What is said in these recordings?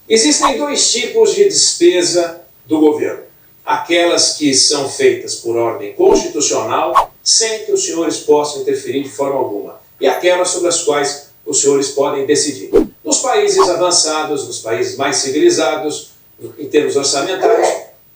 Existem dois tipos de despesa do governo. Aquelas que são feitas por ordem constitucional, sem que os senhores possam interferir de forma alguma. E aquelas sobre as quais os senhores podem decidir. Nos países avançados, nos países mais civilizados, em termos orçamentários,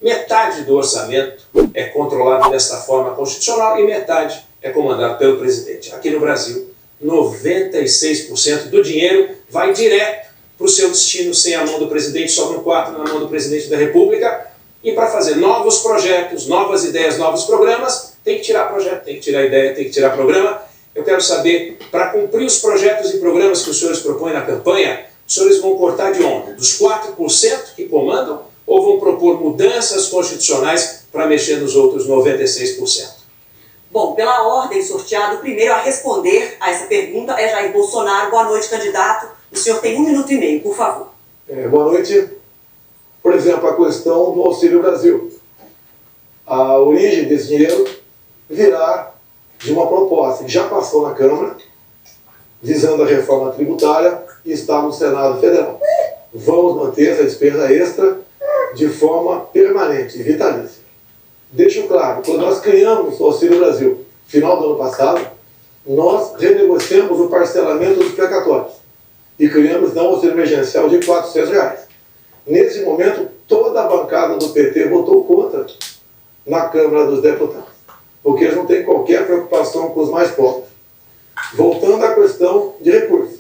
metade do orçamento é controlado desta forma constitucional e metade é comandado pelo presidente. Aqui no Brasil, 96% do dinheiro vai direto para o seu destino, sem a mão do presidente, sobram 4 na mão do presidente da República. E para fazer novos projetos, novas ideias, novos programas, tem que tirar projeto, tem que tirar ideia, tem que tirar programa. Eu quero saber, para cumprir os projetos e programas que os senhores propõem na campanha, os senhores vão cortar de onde? Dos 4% que comandam ou vão propor mudanças constitucionais para mexer nos outros 96%? Bom, pela ordem sorteada, o primeiro a responder a essa pergunta é Jair Bolsonaro. Boa noite, candidato. O senhor tem 1 minuto e meio, por favor. Boa noite. Por exemplo, a questão do Auxílio Brasil. A origem desse dinheiro virá de uma proposta que já passou na Câmara, visando a reforma tributária, e está no Senado Federal. Vamos manter essa despesa extra de forma permanente e vitalícia. Deixo claro, quando nós criamos o Auxílio Brasil, final do ano passado, nós renegociamos o parcelamento dos precatórios e criamos então o auxílio emergencial de R$ 400. Nesse momento, toda a bancada do PT votou contra na Câmara dos Deputados, porque eles não têm qualquer preocupação com os mais pobres. Voltando à questão de recursos,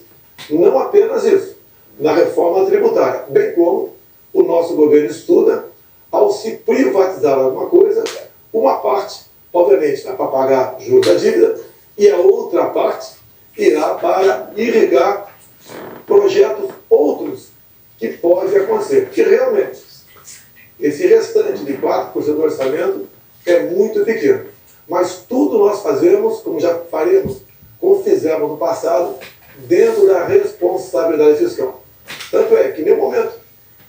não apenas isso, na reforma tributária, bem como o nosso governo estuda, ao se privatizar alguma coisa, uma parte, obviamente, vai para pagar juros da dívida, e a outra parte irá para irrigar projetos outros que podem acontecer. Porque realmente, esse restante de 4% do orçamento é muito pequeno. Mas tudo nós fazemos, como já faremos, como fizemos no passado, dentro da responsabilidade fiscal. Tanto é que, em nenhum momento,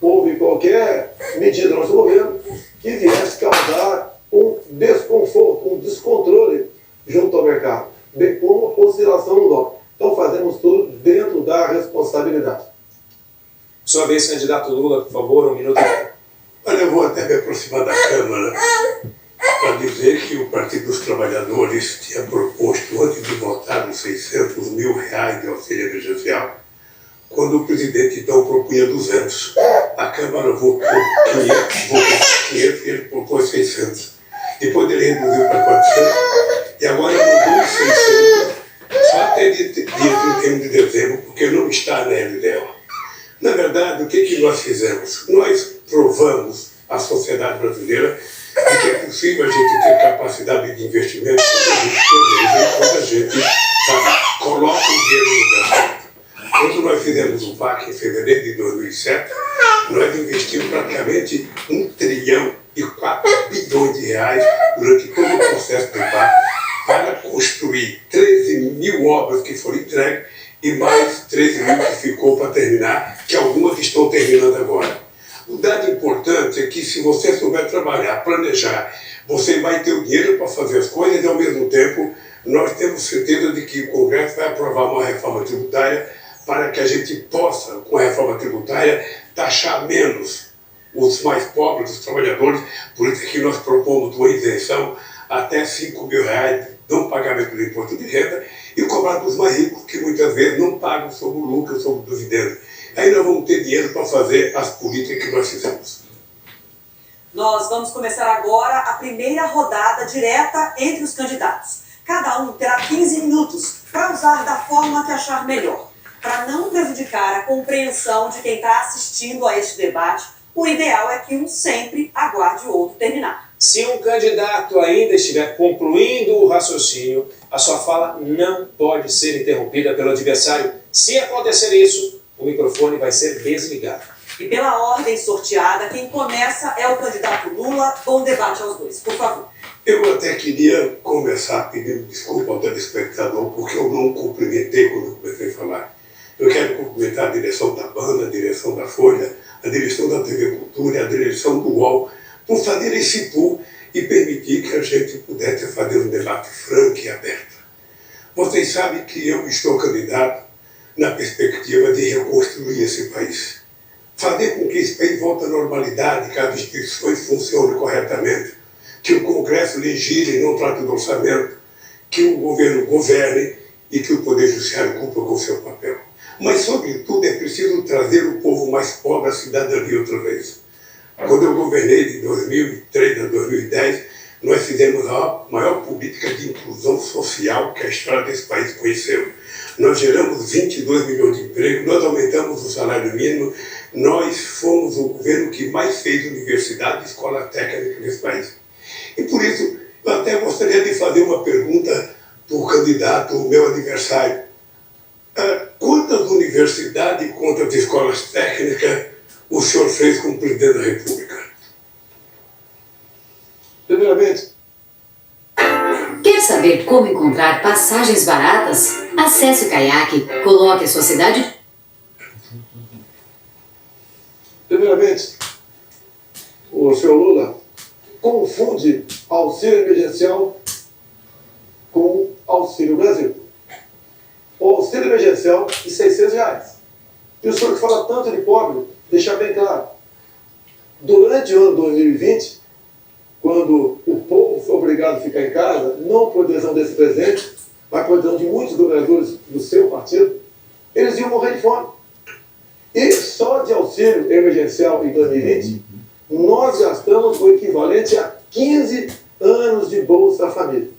houve qualquer medida do nosso governo que viesse causar um desconforto, um descontrole junto ao mercado, bem como oscilação no dólar. Então fazemos tudo dentro da responsabilidade. Sua vez, candidato Lula, por favor, 1 minuto. Olha, eu vou até me aproximar da Câmara para dizer que o Partido dos Trabalhadores tinha proposto, antes de votar os R$600 mil de auxílio emergencial, quando o presidente então propunha 200. A Câmara votou 500 e ele propôs 600. Depois ele reduziu para 400 e agora mudou os 600 só até dia 31 de dezembro, porque não está na LDO. Na verdade, o que nós fizemos? Nós provamos à sociedade brasileira de que é possível a gente ter capacidade de investimento quando a gente planeja, quando a gente coloca o dinheiro no lugar certo. Quando nós fizemos o PAC em fevereiro de 2007, nós investimos praticamente R$1 trilhão e 4 bilhões de reais durante todo o processo do PAC para construir 13 mil obras que foram entregues e mais 13 mil que ficou para terminar, que algumas estão terminando agora. O dado importante é que se você souber trabalhar, planejar, você vai ter o dinheiro para fazer as coisas e ao mesmo tempo nós temos certeza de que o Congresso vai aprovar uma reforma tributária para que a gente possa, com a reforma tributária, taxar menos os mais pobres, os trabalhadores. Por isso que nós propomos uma isenção até R$5 mil no pagamento do imposto de renda e cobrar dos mais ricos, que muitas vezes não pagam sobre o lucro, sobre o dividendo. Aí nós vamos ter dinheiro para fazer as políticas que nós fizemos. Nós vamos começar agora a primeira rodada direta entre os candidatos. Cada um terá 15 minutos para usar da forma que achar melhor. Para não prejudicar a compreensão de quem está assistindo a este debate, o ideal é que um sempre aguarde o outro terminar. Se um candidato ainda estiver concluindo o raciocínio, a sua fala não pode ser interrompida pelo adversário. Se acontecer isso, o microfone vai ser desligado. E pela ordem sorteada, quem começa é o candidato Lula. Bom debate aos dois, por favor. Eu até queria começar pedindo desculpa ao telespectador, porque eu não cumprimentei quando eu comecei a falar. Eu quero cumprimentar a direção da banda, a direção da Folha, a direção da TV Cultura, a direção do UOL, por fazer esse pool e permitir que a gente pudesse fazer um debate franco e aberto. Vocês sabem que eu estou candidato na perspectiva de reconstruir esse país, fazer com que esse país volte à normalidade, que as instituições funcionem corretamente, que o Congresso legisle e não trate do orçamento, que o governo governe e que o Poder Judiciário cumpra com o seu papel. Mas, sobretudo, é preciso trazer o povo mais pobre à cidadania outra vez. Quando eu governei de 2003 a 2010, nós fizemos a maior política de inclusão social que a história desse país conheceu. Nós geramos 22 milhões de empregos, nós aumentamos o salário mínimo, nós fomos o governo que mais fez universidade e escola técnica nesse país. E por isso, eu até gostaria de fazer uma pergunta para o candidato, o meu adversário. Quantas universidades e quantas escolas técnicas o senhor fez como presidente da República? Primeiramente, Quer saber como encontrar passagens baratas? Acesse o Kayak, coloque a sua cidade. o senhor Lula confunde auxílio emergencial com Auxílio Brasil. O auxílio emergencial de R$600. E o senhor que fala tanto de pobre, deixar bem claro, durante o ano 2020, quando o povo foi obrigado a ficar em casa, não por decisão desse presidente, mas por decisão de muitos governadores do seu partido, eles iam morrer de fome. E só de auxílio emergencial em 2020, nós gastamos o equivalente a 15 anos de Bolsa Família.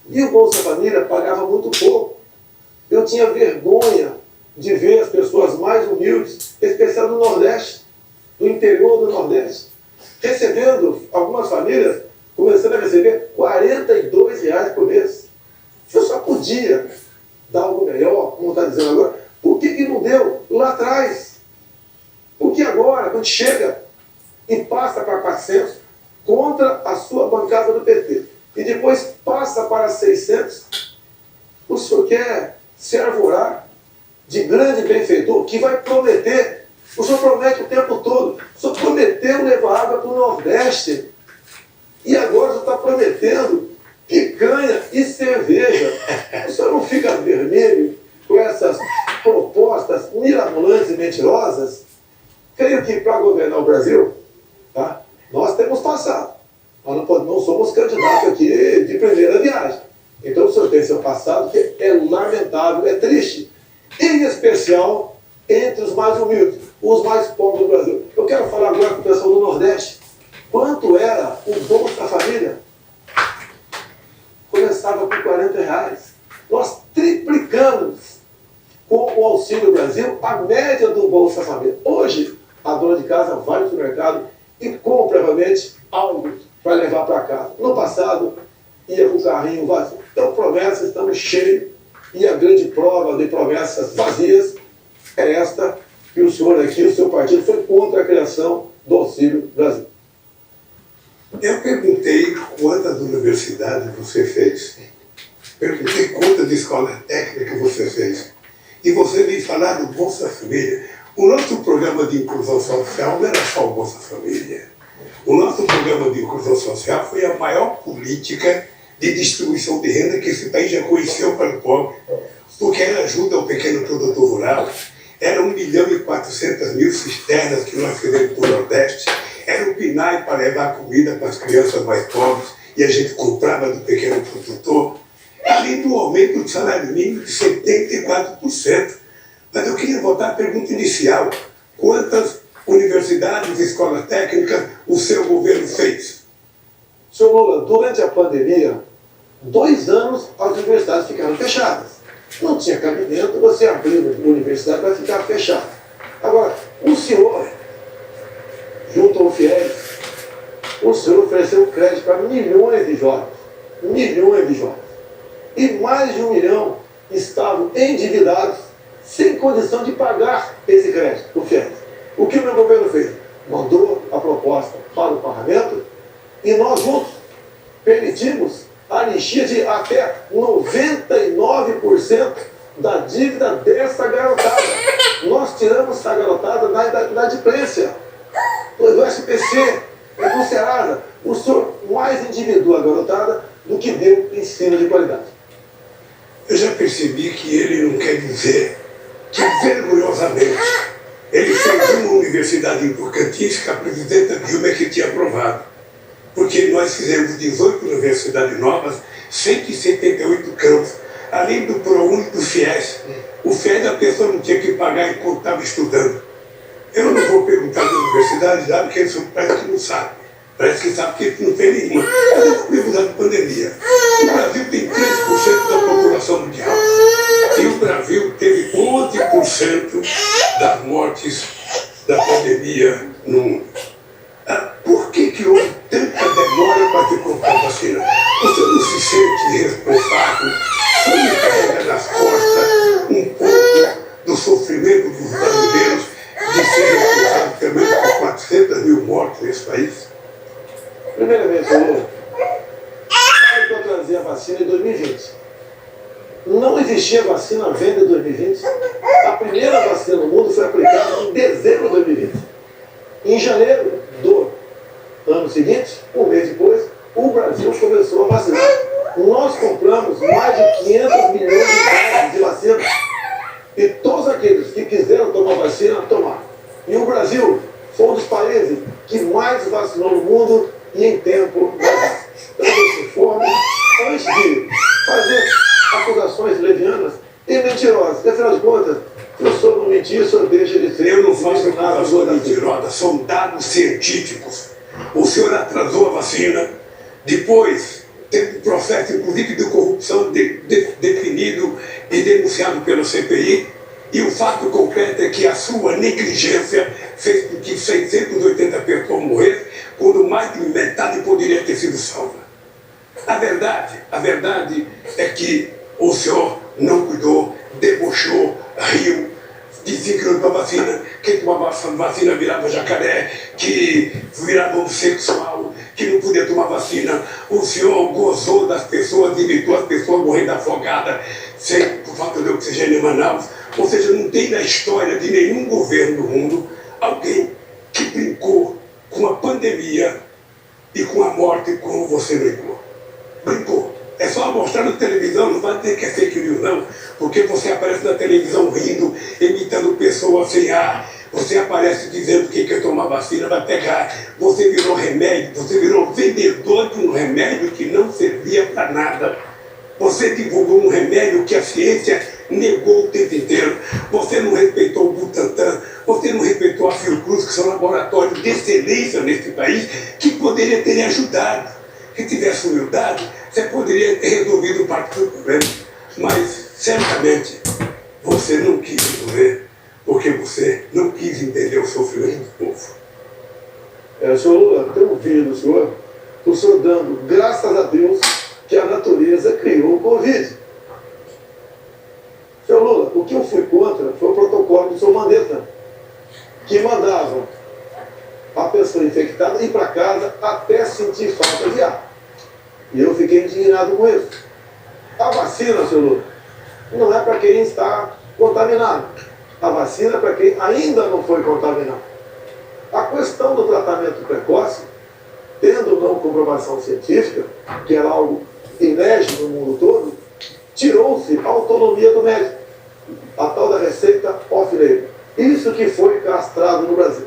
E o Bolsa Família pagava muito pouco. Eu tinha vergonha de ver as pessoas mais humildes, especialmente do Nordeste, do interior do Nordeste, recebendo, algumas famílias começando a receber R$42 por mês. Eu só podia dar algo melhor, como está dizendo agora. Por que não deu lá atrás? Porque agora, quando chega e passa para 400 contra a sua bancada do PT, e depois passa para 600, o senhor quer se arvorar de grande benfeitor que vai prometer. O senhor promete o tempo todo. O senhor prometeu levar água para o Nordeste. E agora o senhor está prometendo picanha e cerveja. O senhor não fica vermelho com essas propostas mirabolantes e mentirosas? Creio que para governar o Brasil, tá, nós temos passado. Nós não somos candidatos aqui de primeira viagem. Então o senhor tem seu passado que é lamentável, é triste. Em especial entre os mais humildes, os mais pobres do Brasil. Eu quero falar agora com o pessoal do Nordeste. Quanto era o Bolsa Família? Começava com R$40. Nós triplicamos com o Auxílio Brasil a média do Bolsa Família. Hoje, a dona de casa vai no supermercado e compra realmente algo para levar para casa. No passado, ia com o carrinho vazio. Então, promessas estamos cheios. E a grande prova de promessas vazias é esta que o senhor aqui, o seu partido, foi contra a criação do Auxílio Brasil. Eu perguntei quantas universidades você fez. Perguntei quantas escolas técnicas você fez. E você veio falar do Bolsa Família. O nosso programa de inclusão social não era só o Bolsa Família. O nosso programa de inclusão social foi a maior política de distribuição de renda que esse país já conheceu para o pobre. Porque ela ajuda o pequeno produtor rural. Era 1.400.000 cisternas que nós fizemos para o Nordeste. Era o PNAE para levar comida para as crianças mais pobres e a gente comprava do pequeno produtor. Além do aumento do salário mínimo de 74%. Mas eu queria voltar à pergunta inicial. Quantas universidades e escolas técnicas o seu governo fez? Senhor Lula, durante a pandemia, 2 anos as universidades ficaram fechadas. Não tinha cabimento você abrir uma universidade para ficar fechada. Agora, o senhor, junto ao FIES, o senhor ofereceu crédito para milhões de jovens. Milhões de jovens. E mais de 1 milhão estavam endividados, sem condição de pagar esse crédito, o FIES. O que o meu governo fez? Mandou a proposta para o parlamento e nós juntos permitimos a anistia de até 99% da dívida dessa garotada. Nós tiramos essa garotada da inadimplência, do SPC, do Serasa. O senhor mais endividou a garotada do que deu ensino de qualidade. Eu já percebi que ele não quer dizer que vergonhosamente ele fez uma universidade universidade em Tocantins que a presidenta Dilma é que tinha aprovado. Porque nós fizemos 18 universidades novas, 178 campos, além do ProUni e do FIES. O FIES a pessoa não tinha que pagar enquanto estava estudando. Eu não vou perguntar da universidade lá, porque isso parece que não sabe. Parece que sabe que não tem nenhuma. Mas eu vou perguntar da pandemia. O Brasil tem 3% da população mundial. E o Brasil teve 11% das mortes da pandemia no mundo. Por que houve tanta demora para te comprar a vacina? Você não se sente responsável? Você não carrega nas costas um pouco do sofrimento dos brasileiros de serem acusados também por 400 mil mortes nesse país? Primeiramente, eu trazer a vacina em 2020. Não existia vacina à venda em 2020. A primeira vacina no mundo foi aplicada em dezembro de 2020. Em janeiro do ano seguinte, um mês depois, o Brasil começou a vacinar. Nós compramos mais de 500 milhões de doses de vacina. E todos aqueles que quiseram tomar vacina, tomaram. E o Brasil foi um dos países que mais vacinou no mundo e em tempo mais. Então, desse forma, antes de fazer acusações levianas e mentirosas, afinal de contas, se o senhor não mentir, o senhor deixa de ser. Eu não faço acusações mentirosas, são dados científicos. O senhor atrasou a vacina, depois teve um processo, inclusive, de corrupção definido e denunciado pela CPI, e o fato concreto é que a sua negligência fez com que 680 pessoas morressem, quando mais de metade poderia ter sido salva. A verdade é que o senhor não cuidou, debochou, riu, dizia que não tomava vacina, quem tomava vacina virava jacaré, que virava homossexual, que não podia tomar vacina. O senhor gozou das pessoas, imitou as pessoas morrendo afogadas por falta de oxigênio em Manaus. Ou seja, não tem na história de nenhum governo do mundo alguém que brincou com a pandemia e com a morte como você brincou. Brincou. É só mostrar na televisão, não vai ter que é fake news não, porque você aparece na televisão rindo, imitando pessoas sem ar, você aparece dizendo que quer tomar vacina, vai pegar, você virou remédio, você virou vendedor de um remédio que não servia para nada. Você divulgou um remédio que a ciência negou o tempo inteiro. Você não respeitou o Butantan, você não respeitou a Fiocruz, que são laboratórios de excelência nesse país, que poderia ter ajudado. Se tivesse humildade, você poderia ter resolvido parte do problema. Mas, certamente, você não quis resolver, porque você não quis entender o sofrimento do povo. Senhor Lula, tem um vídeo do o senhor dando graças a Deus que a natureza criou o Covid. Senhor Lula, o que eu fui contra foi o protocolo do senhor Mandetta, que mandava a pessoa infectada ir para casa até sentir falta de ar. E eu fiquei indignado com isso. A vacina, senhor Lula, não é para quem está contaminado. A vacina é para quem ainda não foi contaminado. A questão do tratamento precoce, tendo ou não comprovação científica, que era algo inédito no mundo todo, tirou-se a autonomia do médico, a tal da receita off-label. Isso que foi castrado no Brasil.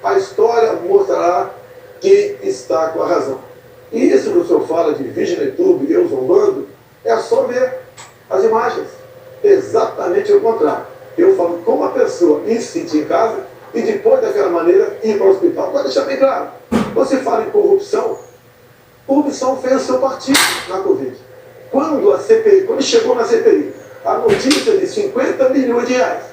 A história mostrará quem está com a razão. E isso que o senhor fala de VigineTube e eu zombando, é só ver as imagens. Exatamente o contrário. Eu falo como a pessoa ir se sentir em casa e depois daquela maneira ir para o hospital. Para deixar bem claro, você fala em corrupção, corrupção fez o seu partido na Covid. Quando a CPI, quando chegou na CPI, a notícia de 50 milhões de reais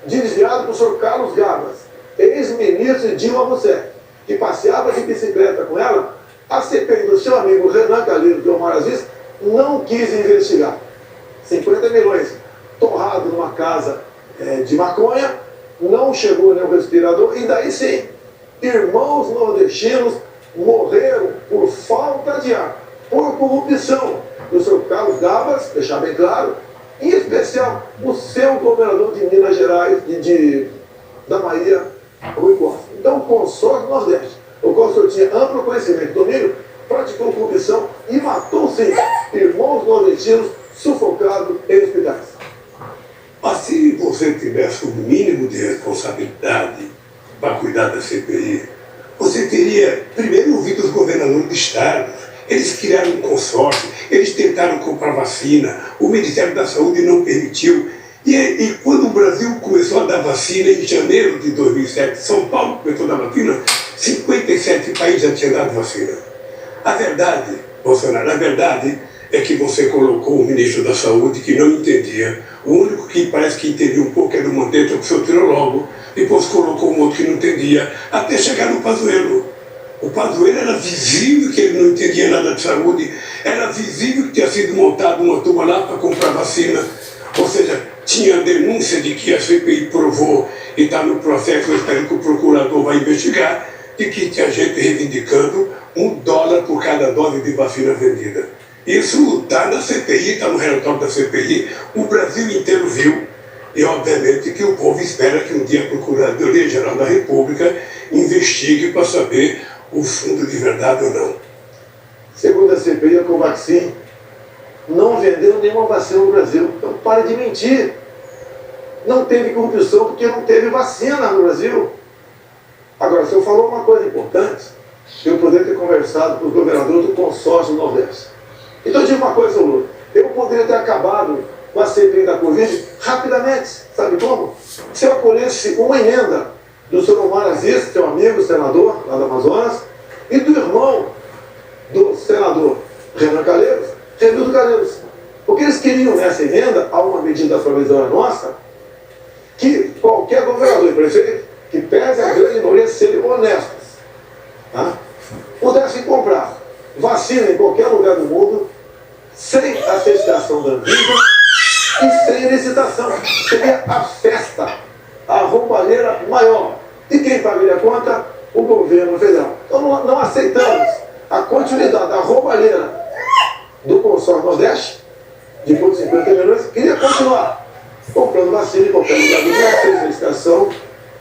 desviado para o senhor Carlos Gabas, ex-ministro de Dilma Rousseff, que passeava de bicicleta com ela, a CPI do seu amigo Renan Calheiros de Omar Aziz não quis investigar. 50 milhões torrado numa casa de maconha, não chegou nem o respirador, e daí sim, irmãos nordestinos morreram por falta de ar, por corrupção do seu Carlos Gabas, deixar bem claro, em especial o seu governador de Minas Gerais e da Bahia, Rui Costa. Então, o consórcio do Nordeste, o consórcio tinha amplo conhecimento do domínio, praticou corrupção e matou, sim, irmãos nordestinos sufocados em hospitais. Mas se você tivesse o mínimo de responsabilidade, para cuidar da CPI, você teria primeiro ouvido os governadores do Estado. Eles criaram um consórcio, eles tentaram comprar vacina, o Ministério da Saúde não permitiu. E quando o Brasil começou a dar vacina em janeiro de 2007, São Paulo começou a dar vacina, 57 países já tinham dado vacina. A verdade, Bolsonaro, a verdade é que você colocou o ministro da Saúde que não entendia. O único que parece que entendia um pouco era o Mandetta, que o senhor tirou logo. Depois colocou um outro que não entendia, até chegar no Pazuello. O Pazuello era visível que ele não entendia nada de saúde, era visível que tinha sido montada uma turma lá para comprar vacina. Ou seja, tinha denúncia de que a CPI provou, e está no processo, eu espero que o procurador vai investigar, de que tinha gente reivindicando $1 por cada dose de vacina vendida. Isso está na CPI, está no relatório da CPI, o Brasil inteiro viu, e obviamente que o povo espera que um dia a Procuradoria-Geral da República investigue para saber o fundo de verdade ou não. Segundo a CPI, a Covaxin não vendeu nenhuma vacina no Brasil. Então pare de mentir. Não teve corrupção porque não teve vacina no Brasil. Agora, o senhor falou uma coisa importante, eu poderia ter conversado com os governadores do consórcio do Nordeste. Então eu digo uma coisa, Lula, eu poderia ter acabado com a CPI da Covid rapidamente. Sabe como? Se eu acolhesse uma emenda do senhor Omar Aziz, seu amigo, senador lá do Amazonas, e do irmão do senador Renan Calheiros, Renildo Calheiros. Porque eles queriam nessa emenda, a uma medida provisória nossa, que qualquer governador e prefeito, que pese a grande maioria serem honestos, tá? Pudessem comprar vacina em qualquer lugar do mundo, sem a certificação da Anvisa e sem licitação. Seria a festa, a roubalheira maior. E quem pagaria a conta? O governo federal. Então não aceitamos a continuidade da roubalheira do consórcio Nordeste, de 50 milhões, queria continuar comprando vacina em qualquer lugar do mundo, sem licitação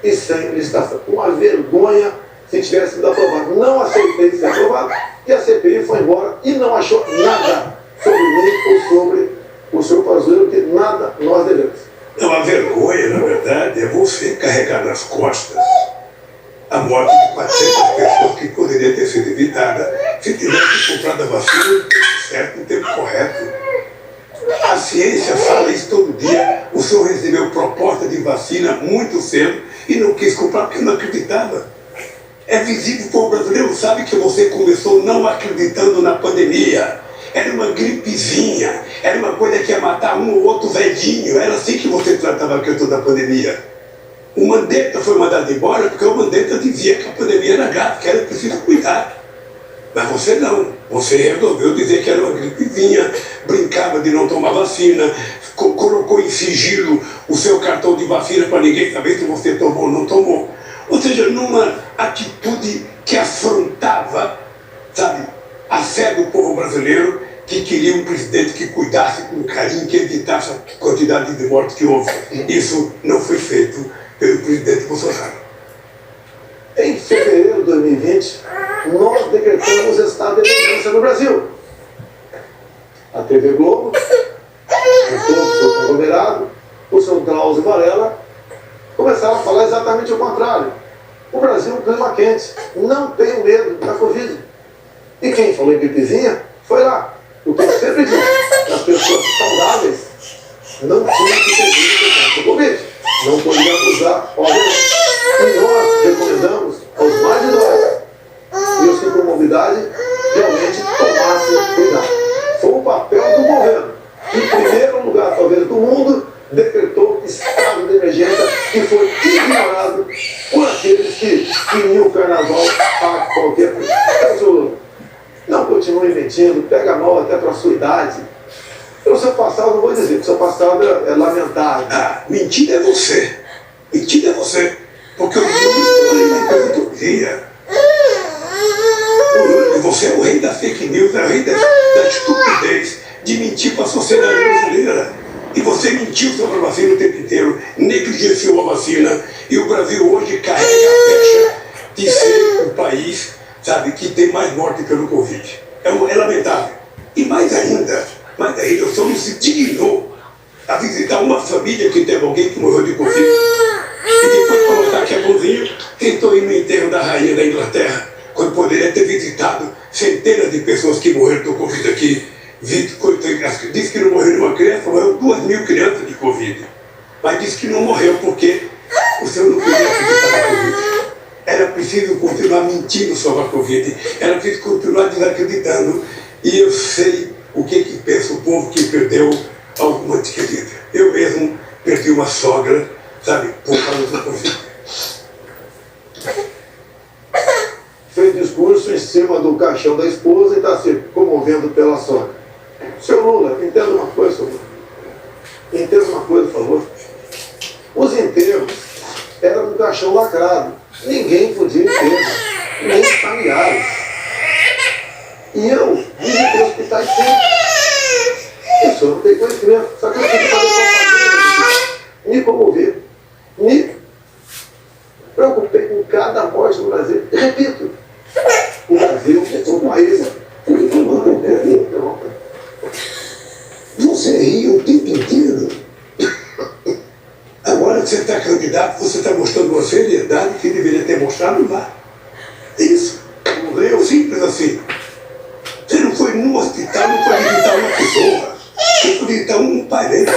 e sem licitação. Uma vergonha se tivesse sido aprovado. Não aceitei ser aprovado e a CPI foi embora e não achou nada sobre mim ou sobre o senhor Pazuello, que nada nós devemos. Não, a vergonha, na verdade, é você carregar nas costas a morte de 400 pessoas que poderia ter sido evitada se tivesse comprado a vacina no tempo certo, no tempo correto. A ciência fala isso todo dia. O senhor recebeu proposta de vacina muito cedo e não quis comprar porque não acreditava. É visível, o povo brasileiro sabe que você começou não acreditando na pandemia. Era uma gripezinha, era uma coisa que ia matar um ou outro velhinho. Era assim que você tratava a questão da pandemia. O Mandetta foi mandado embora porque o Mandetta dizia que a pandemia era grave, que era preciso cuidar. Mas você não. Você resolveu dizer que era uma gripezinha, brincava de não tomar vacina, colocou em sigilo o seu cartão de vacina para ninguém saber se você tomou ou não tomou. Ou seja, numa atitude que afrontava, sabe, a fé do povo brasileiro, que queria um presidente que cuidasse com carinho, que evitasse a quantidade de mortes que houve. Isso não foi feito pelo presidente Bolsonaro. Em fevereiro de 2020, nós decretamos estado de emergência no Brasil. A TV Globo, com todo o seu conglomerado, o seu Drauzio Varela, começaram a falar exatamente o contrário. O Brasil é um clima quente, não tenho medo da Covid. E quem falou em gripezinha foi lá. O que eu sempre disse, as pessoas saudáveis não tinham que ter visto o Covid. Não podiam abusar, obviamente. E nós recomendamos aos mais idosos e os com comorbidade realmente tomassem cuidado. Foi o papel do governo. Em primeiro lugar, talvez, do mundo, decretou estado de emergência que foi ignorado por aqueles que queriam o carnaval a qualquer preço. Então, não continue mentindo, pega mal até para a sua idade. O seu passado, não vou dizer, o seu passado é lamentável. Ah, mentira é você. Mentira é você. Porque eu estou na empresa todo dia. Você é o rei da fake news, é o rei da estupidez de mentir para a sociedade brasileira. E você mentiu sobre a vacina o tempo inteiro, negligenciou a vacina, e o Brasil hoje carrega a pecha de ser o país, sabe, que tem mais morte pelo Covid. É lamentável. E mais ainda, o senhor não se dignou a visitar uma família que teve alguém que morreu de Covid. E depois, para mostrar que é bonzinho, tentou rainha da Inglaterra, quando poderia ter visitado centenas de pessoas que morreram do Covid aqui. Disse que não morreu nenhuma criança, morreram 2.000 crianças de Covid. Mas disse que não morreu porque o senhor não queria acreditar na Covid. Era preciso continuar mentindo sobre a Covid. Era preciso continuar desacreditando. E eu sei o que pensa o povo que perdeu alguma ente querida. Eu mesmo perdi uma sogra, sabe, por causa do Covid. Fez discurso em cima do caixão da esposa e está se comovendo pela sogra. Seu Lula, entenda uma coisa, senhor Lula. Entenda uma coisa, por favor. Os enterros eram no caixão lacrado. Ninguém podia enterrar, nem familiares. E eu visitei hospitais sempre. O senhor não tem conhecimento. Só que eu tive que fazer propaganda, me comover, me preocupei com cada morte no Brasil. Repito, o Brasil é um país. Você ri o tempo inteiro. Agora que você está candidato, você está mostrando uma seriedade que deveria ter mostrado lá. Isso. Morreu simples assim. Você não foi num hospital, não foi visitar uma pessoa. Você foi visitar um parente.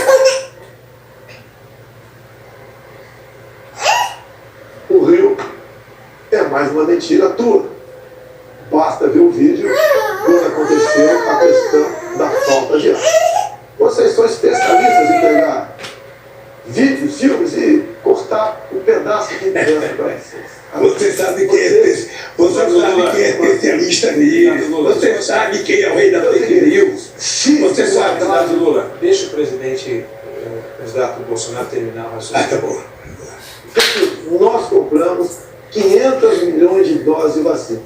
O Rio é mais uma mentira tua. Basta ver o vídeo quando aconteceu a questão da falta de ar. Vocês são especialistas em pegar vídeos, filmes e cortar um pedaço que interessa para vocês. Você sabe quem é especialista nisso. Você sabe quem é o rei da fake news. Você sabe. Candidato Lula, deixa o presidente, o candidato Bolsonaro terminar o raciocínio. Tá bom. Nós compramos 500 milhões de doses de vacina.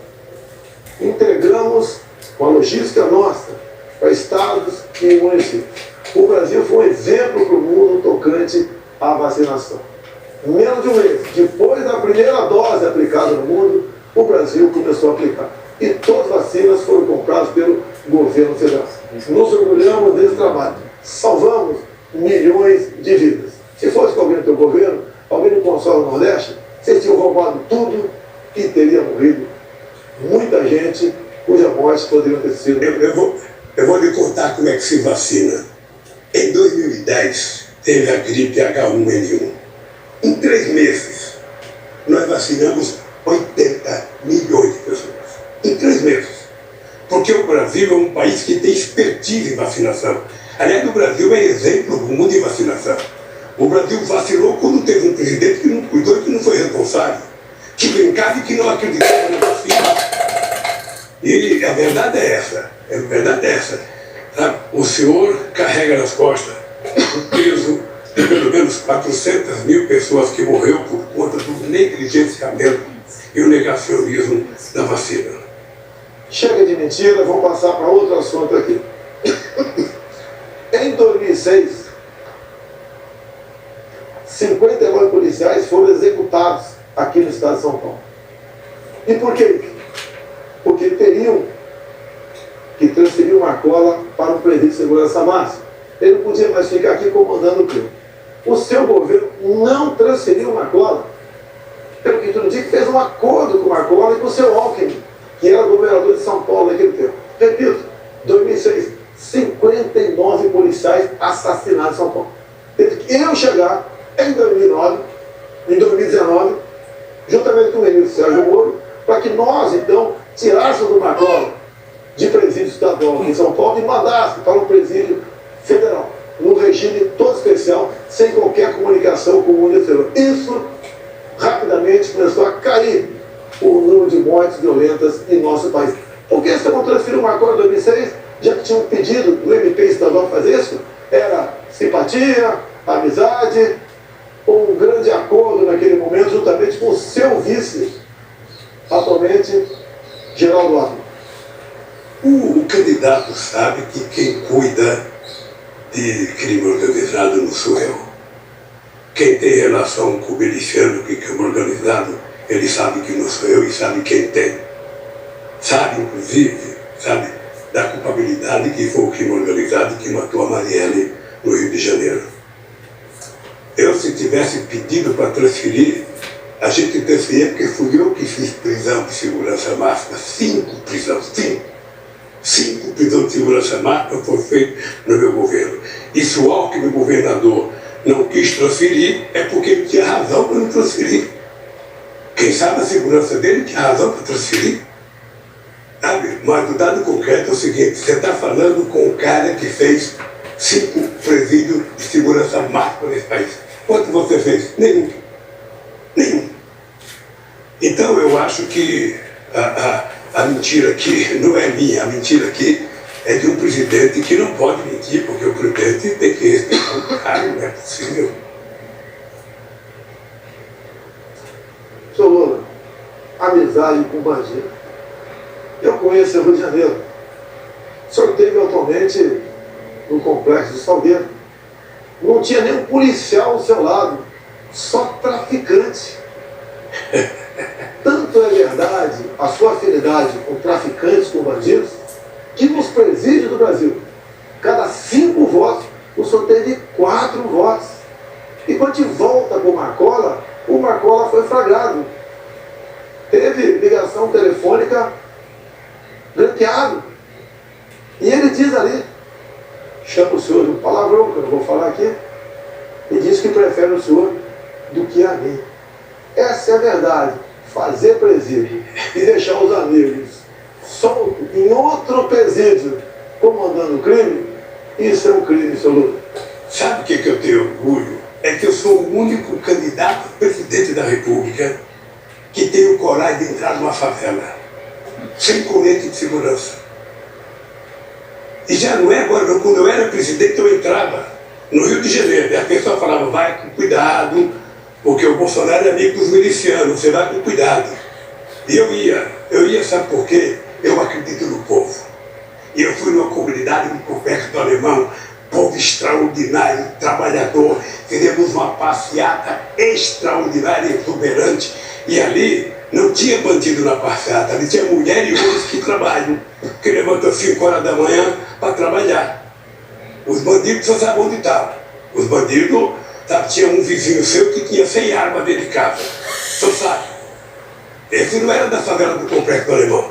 Entregamos com a logística nossa para estados e municípios. O Brasil foi um exemplo para o mundo tocante à vacinação. Menos de um mês, depois da primeira dose aplicada no mundo, o Brasil começou a aplicar. E todas as vacinas foram compradas pelo governo federal. Nos orgulhamos desse trabalho. Salvamos milhões de vidas. Se fosse com alguém do teu governo, alguém no consórcio do Nordeste, vocês tinham roubado tudo e teria morrido muita gente cuja morte poderia ter sido. Eu vou lhe contar como é que se vacina. Em 2010, teve a gripe H1N1. Em 3 meses, nós vacinamos 80 milhões de pessoas. Em 3 meses. Porque o Brasil é um país que tem expertise em vacinação. Aliás, o Brasil é exemplo do mundo em vacinação. O Brasil vacinou quando teve um presidente que não cuidou e que não foi responsável. Que brincava e que não acreditava na vacina. E a verdade é essa. A verdade é essa. Sabe? O senhor carrega nas costas o peso de pelo menos 400 mil pessoas que morreram por conta do negligenciamento e o negacionismo da vacina. Chega de mentira, vamos passar para outro assunto aqui. Em 2006, 59 policiais foram executados aqui no estado de São Paulo. E por quê? Porque teriam que transferir uma cola para um presídio de segurança máxima. Ele não podia mais ficar aqui comandando o crime. O seu governo não transferiu uma cola. Pelo que tudo diz, fez um acordo com o Marcola e com o seu Alckmin, que era governador de São Paulo naquele tempo. Repito, 2006, 59 policiais assassinados em São Paulo. Teve que eu chegar em 2019, juntamente com o ministro Sérgio Moro, para que nós, então, tirássemos do Marcola de presídio estadual aqui em São Paulo e mandássemos para um presídio federal, num regime todo especial, sem qualquer comunicação com o mundo exterior. Isso, rapidamente, começou a cair o número de mortes violentas em nosso país. Por que você não transferiu o Marcola em 2006, já que tinha um pedido do MP estadual para fazer isso? Era simpatia, amizade, um grande acordo naquele momento, juntamente com o seu vice, atualmente, Geraldo Alckmin. O candidato sabe que quem cuida de crime organizado não sou eu. Quem tem relação com o miliciano que crime organizado, ele sabe que não sou eu e sabe quem tem. Sabe, inclusive, sabe, da culpabilidade que foi o crime organizado que matou a Marielle no Rio de Janeiro. Eu, se tivesse pedido para transferir A gente pensa porque fui eu que fiz prisão de segurança máxima, 5 prisões, 5 prisões de segurança máxima foi feito no meu governo. E se o Alckmin, governador, não quis transferir, é porque ele tinha razão para não transferir. Quem sabe a segurança dele tinha razão para transferir. Sabe? Mas o dado concreto é o seguinte, você está falando com um cara que fez 5 presídios de segurança máxima nesse país. Quanto você fez? Nenhum. Então eu acho que a mentira aqui não é minha, a mentira aqui é de um presidente que não pode mentir, porque o presidente tem que respeitar o cargo, não é possível. Senhor Lula, amizade com bandido. Eu conheço o Rio de Janeiro. O senhor esteve atualmente no Complexo do Salgueiro. Não tinha nenhum policial ao seu lado, só traficante. Tanto é verdade a sua afinidade com traficantes, com bandidos, que nos presídios do Brasil, cada 5 votos, o senhor teve 4 votos. E quando de volta com o Marcola foi flagrado. Teve ligação telefônica branqueado. E ele diz ali, chama o senhor de um palavrão, que eu não vou falar aqui, e diz que prefere o senhor do que a mim. Essa é a verdade. Fazer presídio e deixar os amigos soltos em outro presídio comandando o crime, isso é um crime, senhor Lula. Sabe o que eu tenho orgulho? É que eu sou o único candidato a presidente da República que tem coragem de entrar numa favela, sem colete de segurança. E já não é agora, não. Quando eu era presidente, eu entrava no Rio de Janeiro, e a pessoa falava, vai com cuidado, porque o Bolsonaro é amigo dos milicianos, você vai com cuidado. E eu ia, sabe por quê? Eu acredito no povo. E eu fui numa comunidade no Complexo do Alemão, povo extraordinário, trabalhador, fizemos uma passeata extraordinária e exuberante. E ali não tinha bandido na passeata, ali tinha mulher e homens que trabalham, que levantam 5 horas da manhã para trabalhar. Os bandidos só sabem onde estavam. Os bandidos, sabe, tinha um vizinho seu que tinha 100 armas dentro de casa. Só sabe. Esse não era da favela do Complexo do Alemão.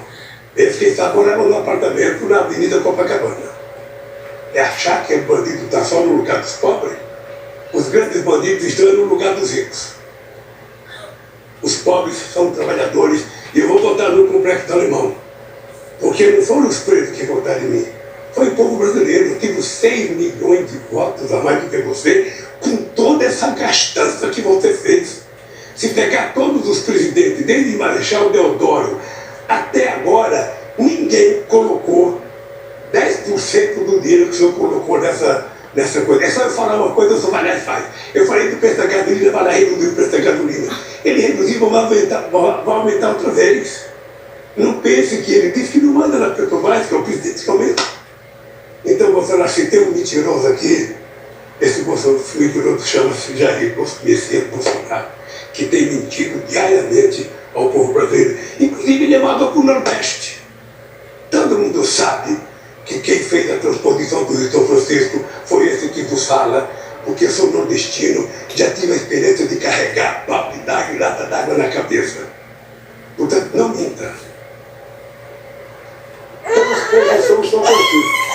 Esse, quem sabe, morava no apartamento na Avenida Copacabana. É achar que o bandido está só no lugar dos pobres. Os grandes bandidos estão no lugar dos ricos. Os pobres são trabalhadores e eu vou votar no Complexo do Alemão. Porque não foram os presos que votaram em mim. Foi o povo brasileiro. Eu tive 6 milhões de votos a mais do que você, com toda essa gastança que você fez. Se pegar todos os presidentes, desde Marechal Deodoro até agora, ninguém colocou 10% do dinheiro que o senhor colocou nessa coisa. É só eu falar uma coisa, o senhor vai lá e faz. Eu falei do preço da gasolina, vai lá e reduzir o preço da gasolina. Ele reduziu, vai aumentar outra vez. Não pense que ele disse que não manda na Petrobras, que é o presidente que aumenta. Então, Bolsonaro, se tem um mentiroso aqui, esse mentiroso chama-se Jair Messias Bolsonaro, que tem mentido diariamente ao povo brasileiro. Inclusive, ele mandou para o Nordeste. Todo mundo sabe que quem fez a transposição do Rio São Francisco foi esse que vos fala, porque eu sou nordestino, já tive a experiência de carregar papo d'água e lata d'água na cabeça. Portanto, não minta. Transposição do São Francisco.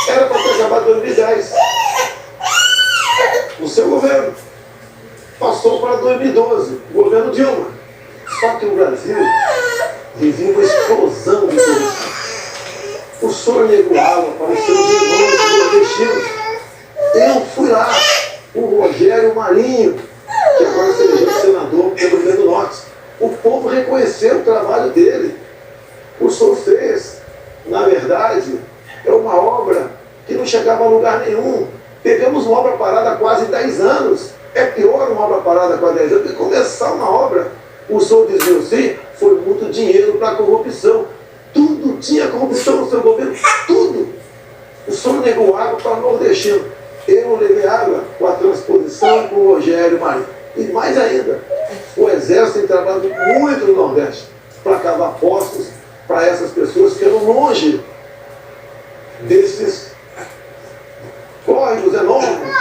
Era para ter acabado em 2010. O seu governo passou para 2012, o governo Dilma. Só que o Brasil vivia uma explosão de corrupção. O senhor negou água para os seus irmãos nordestinos. Eu fui lá, o Rogério Marinho, que agora se elegeu senador pelo Rio Grande do Norte. O povo reconheceu o trabalho dele. O senhor fez, na verdade, é uma obra que não chegava a lugar nenhum. Pegamos uma obra parada há quase 10 anos. É pior uma obra parada há quase 10 anos do que começar uma obra. O senhor dizia sim, foi muito dinheiro para a corrupção. Tudo tinha corrupção no seu governo, tudo. O senhor negou água para o nordestino. Eu levei água com a transposição com o Rogério Marinho. E mais ainda, o Exército tem trabalhado muito no Nordeste para cavar postos para essas pessoas que eram longe desses córregos enormes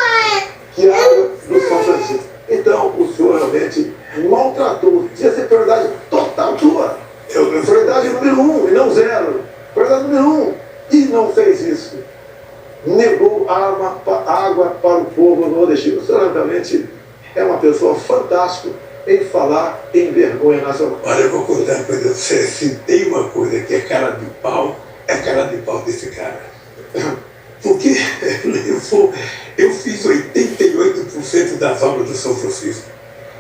que há água do São Francisco. Então, o senhor realmente maltratou. Devia ser prioridade total tua. Prioridade número 1 e não 0. Prioridade número 1. E não fez isso. Negou água para o povo nordestino. Você realmente é uma pessoa fantástica em falar em vergonha nacional. Olha, eu vou contar uma coisa. Se tem uma coisa que é cara de pau, é cara de pau desse cara. Porque eu fiz 88% das obras do São Francisco.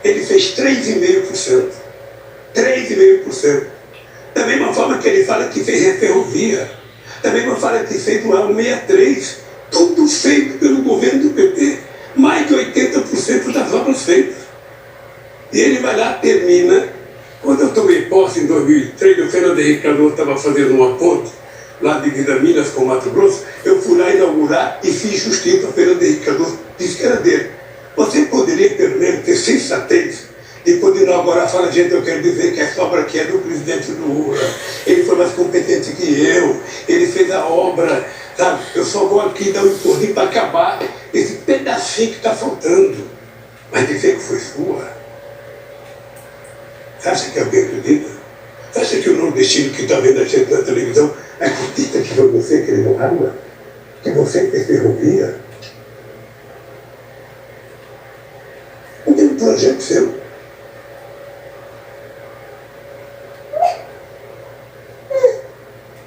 Ele fez 3,5%. 3,5%. Da mesma forma que ele fala que fez a ferrovia. Da mesma forma que fez o A63. Tudo feito pelo governo do PT. Mais de 80% das obras feitas. E ele vai lá, termina. Quando eu tomei posse em 2003, o Fernando Henrique Cardoso estava fazendo uma ponte lá de Minas com Mato Grosso. Eu fui lá inaugurar e fiz justiça ao Fernando Henrique Cardoso. Disse que era dele. Você poderia, pelo menos, ter sensatez de poder inaugurar, fala, gente, eu quero dizer que essa obra aqui é do presidente Lula. Ele foi mais competente que eu. Ele fez a obra, sabe? Eu só vou aqui dar um empurrinho para acabar esse pedacinho que está faltando. Mas dizer que foi sua. Você acha que alguém acredita? Você acha que o nordestino que está vendo a gente na televisão acredita que foi você que levou água? Que você fez ferrovia? Não tem um projeto seu.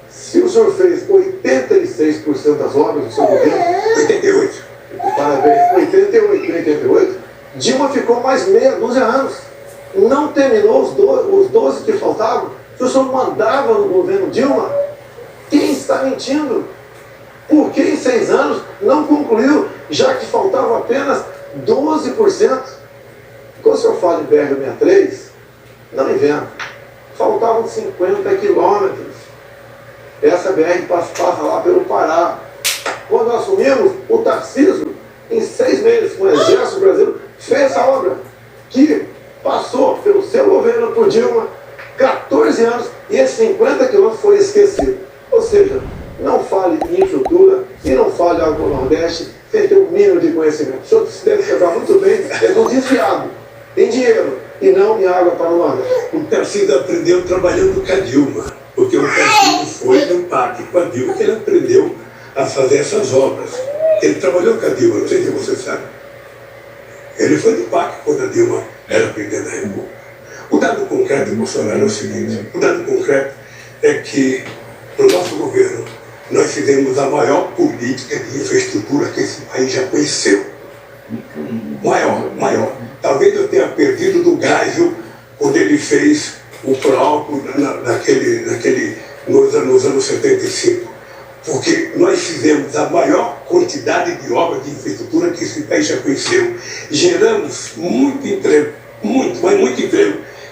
Se o senhor fez 86% das obras do seu governo... 88. Parabéns. 88. Dilma ficou mais meia dúzia de anos. Não terminou os 12 que faltavam. Se o senhor mandava no governo Dilma, quem está mentindo? Por que em 6 anos não concluiu, já que faltava apenas 12%? Quando o senhor fala de BR-63, não inventa. Faltavam 50 quilômetros. Essa BR passa lá pelo Pará. Quando assumimos, o Tarcísio, em 6 meses, com o Exército Brasileiro, fez essa obra, que passou pelo seu governo por Dilma, 14 anos, e esses 50 quilômetros foi esquecido. Ou seja, não fale em infraestrutura e não fale algo no Nordeste sem ter o mínimo de conhecimento. O senhor deve pegar muito bem, é do desviado, em dinheiro, e não em água para o Nordeste. O Tarcísio aprendeu trabalhando com a Dilma, porque o Tarcísio foi no PAC com a Dilma que ele aprendeu a fazer essas obras. Ele trabalhou com a Dilma, não sei se você sabe. Ele foi do PAC quando a Dilma era presidente da República. O dado concreto do Bolsonaro é o seguinte: o dado concreto é que, no nosso governo, nós fizemos a maior política de infraestrutura que esse país já conheceu. Maior. Talvez eu tenha perdido do Geisel quando ele fez o PROALCO nos anos 75. Porque nós fizemos a maior quantidade de obras de infraestrutura que esse país já conheceu. Geramos muito emprego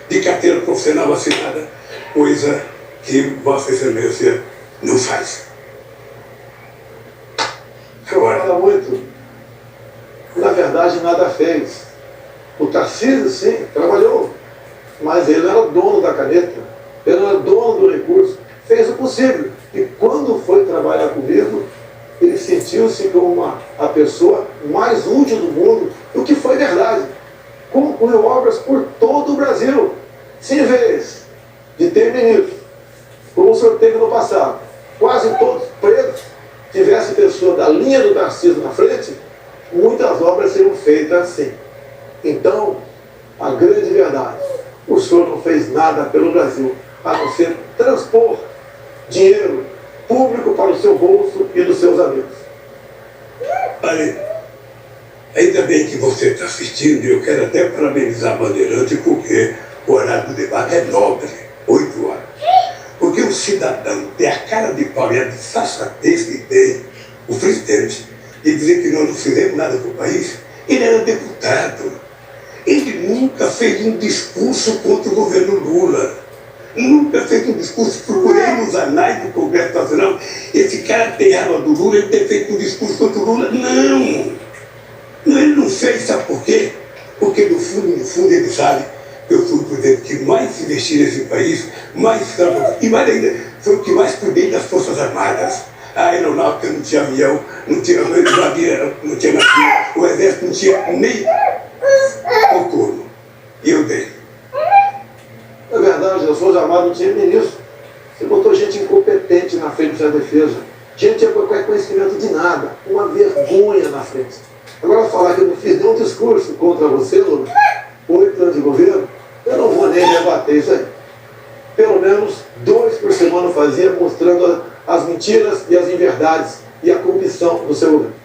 de carteira profissional assinada, coisa que Vossa Excelência não faz. O senhor fala muito. Na verdade, nada fez. O Tarcísio, sim, trabalhou, mas ele era dono da caneta, ele era dono do recurso, fez o possível. E quando foi trabalhar comigo, ele sentiu-se como a pessoa mais útil do mundo, o que foi verdade. Concluiu obras por todo o Brasil. Se em vez de ter ministros, como o senhor teve no passado, quase todos pretos, tivesse pessoa da linha do Tarcísio na frente, muitas obras seriam feitas assim. Então, a grande verdade, o senhor não fez nada pelo Brasil, a não ser transpor dinheiro público para o seu bolso e dos seus amigos. Olha, ainda bem que você está assistindo, e eu quero até parabenizar a Bandeirante, porque o horário do debate é nobre, 8 horas. Porque o cidadão tem a cara de pau e a desfaçatez que tem, o presidente, de dizer que nós não fizemos nada para o país. Ele era deputado. Ele nunca fez um discurso contra o governo Lula. Nunca fez um discurso. Procurei nos anais do Congresso Nacional. Esse cara tem raiva do Lula, ele ter feito um discurso contra o Lula. Não, ele não fez, sabe por quê? Porque no fundo ele sabe que eu fui o presidente que mais investiu nesse país, e mais ainda, foi o que mais cuidei das Forças Armadas. A aeronáutica não tinha avião, não tinha navio, o exército não tinha nem noturno. E eu dei. Na verdade, eu sou chamado de ministro. Você botou gente incompetente na frente da defesa. Gente com conhecimento de nada. Uma vergonha na frente. Agora falar que eu não fiz nenhum discurso contra você, Lula, 8 anos de governo, eu não vou nem debater isso aí. Pelo menos 2 por semana eu fazia, mostrando as mentiras e as inverdades e a corrupção do seu governo.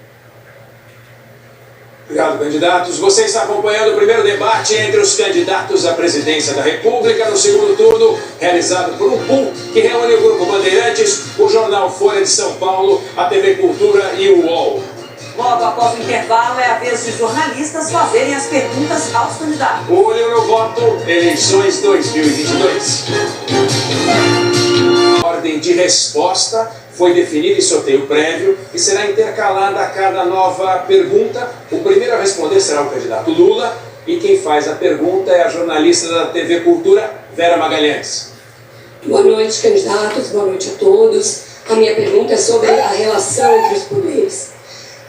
Obrigado, candidatos. Você está acompanhando o primeiro debate entre os candidatos à presidência da República no segundo turno, realizado por um pool que reúne o Grupo Bandeirantes, o jornal Folha de São Paulo, a TV Cultura e o UOL. Logo após o intervalo, é a vez de jornalistas fazerem as perguntas aos candidatos. Olho no voto, eleições 2022. A ordem de resposta foi definida em sorteio prévio e será intercalada a cada nova pergunta. O primeiro a responder será o candidato Lula e quem faz a pergunta é a jornalista da TV Cultura, Vera Magalhães. Boa noite, candidatos. Boa noite a todos. A minha pergunta é sobre a relação entre os poderes.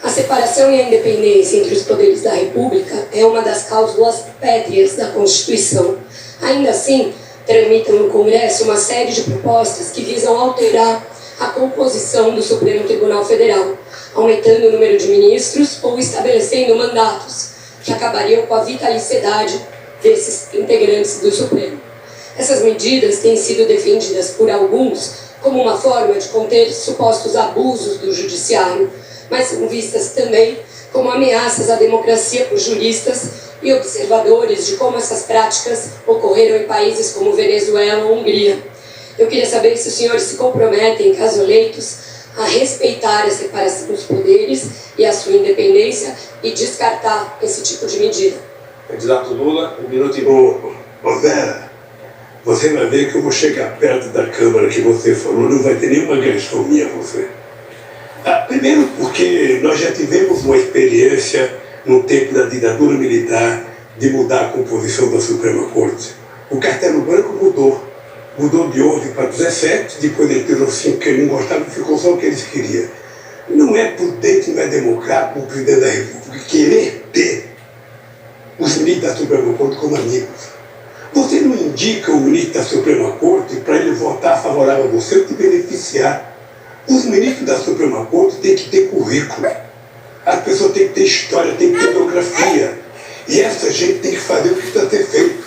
A separação e a independência entre os poderes da República é uma das cláusulas pétreas da Constituição. Ainda assim, tramitam no Congresso uma série de propostas que visam alterar a composição do Supremo Tribunal Federal, aumentando o número de ministros ou estabelecendo mandatos que acabariam com a vitaliciedade desses integrantes do Supremo. Essas medidas têm sido defendidas por alguns como uma forma de conter supostos abusos do judiciário, mas são vistas também como ameaças à democracia por juristas e observadores de como essas práticas ocorreram em países como Venezuela ou Hungria. Eu queria saber se os senhores se comprometem, caso eleitos, a respeitar a separação dos poderes e a sua independência e descartar esse tipo de medida. Candidato Lula, 1 minuto e meio. Ô Vera, você vai ver que eu vou chegar perto da Câmara que você falou, não vai ter nenhuma agressão minha a você. Primeiro porque nós já tivemos uma experiência no tempo da ditadura militar de mudar a composição da Suprema Corte. O Castelo Branco mudou de 11 para 17, depois ele tirou 5 que ele não gostava e ficou só o que eles queriam. Não é prudente, não é democrático o presidente da República querer ter os ministros da Suprema Corte como amigos. Você não indica o ministro da Suprema Corte para ele votar favorável a você ou te beneficiar. Os ministros da Suprema Corte têm que ter currículo. As pessoas têm que ter história, têm que ter biografia. E essa gente tem que fazer o que precisa ser feito.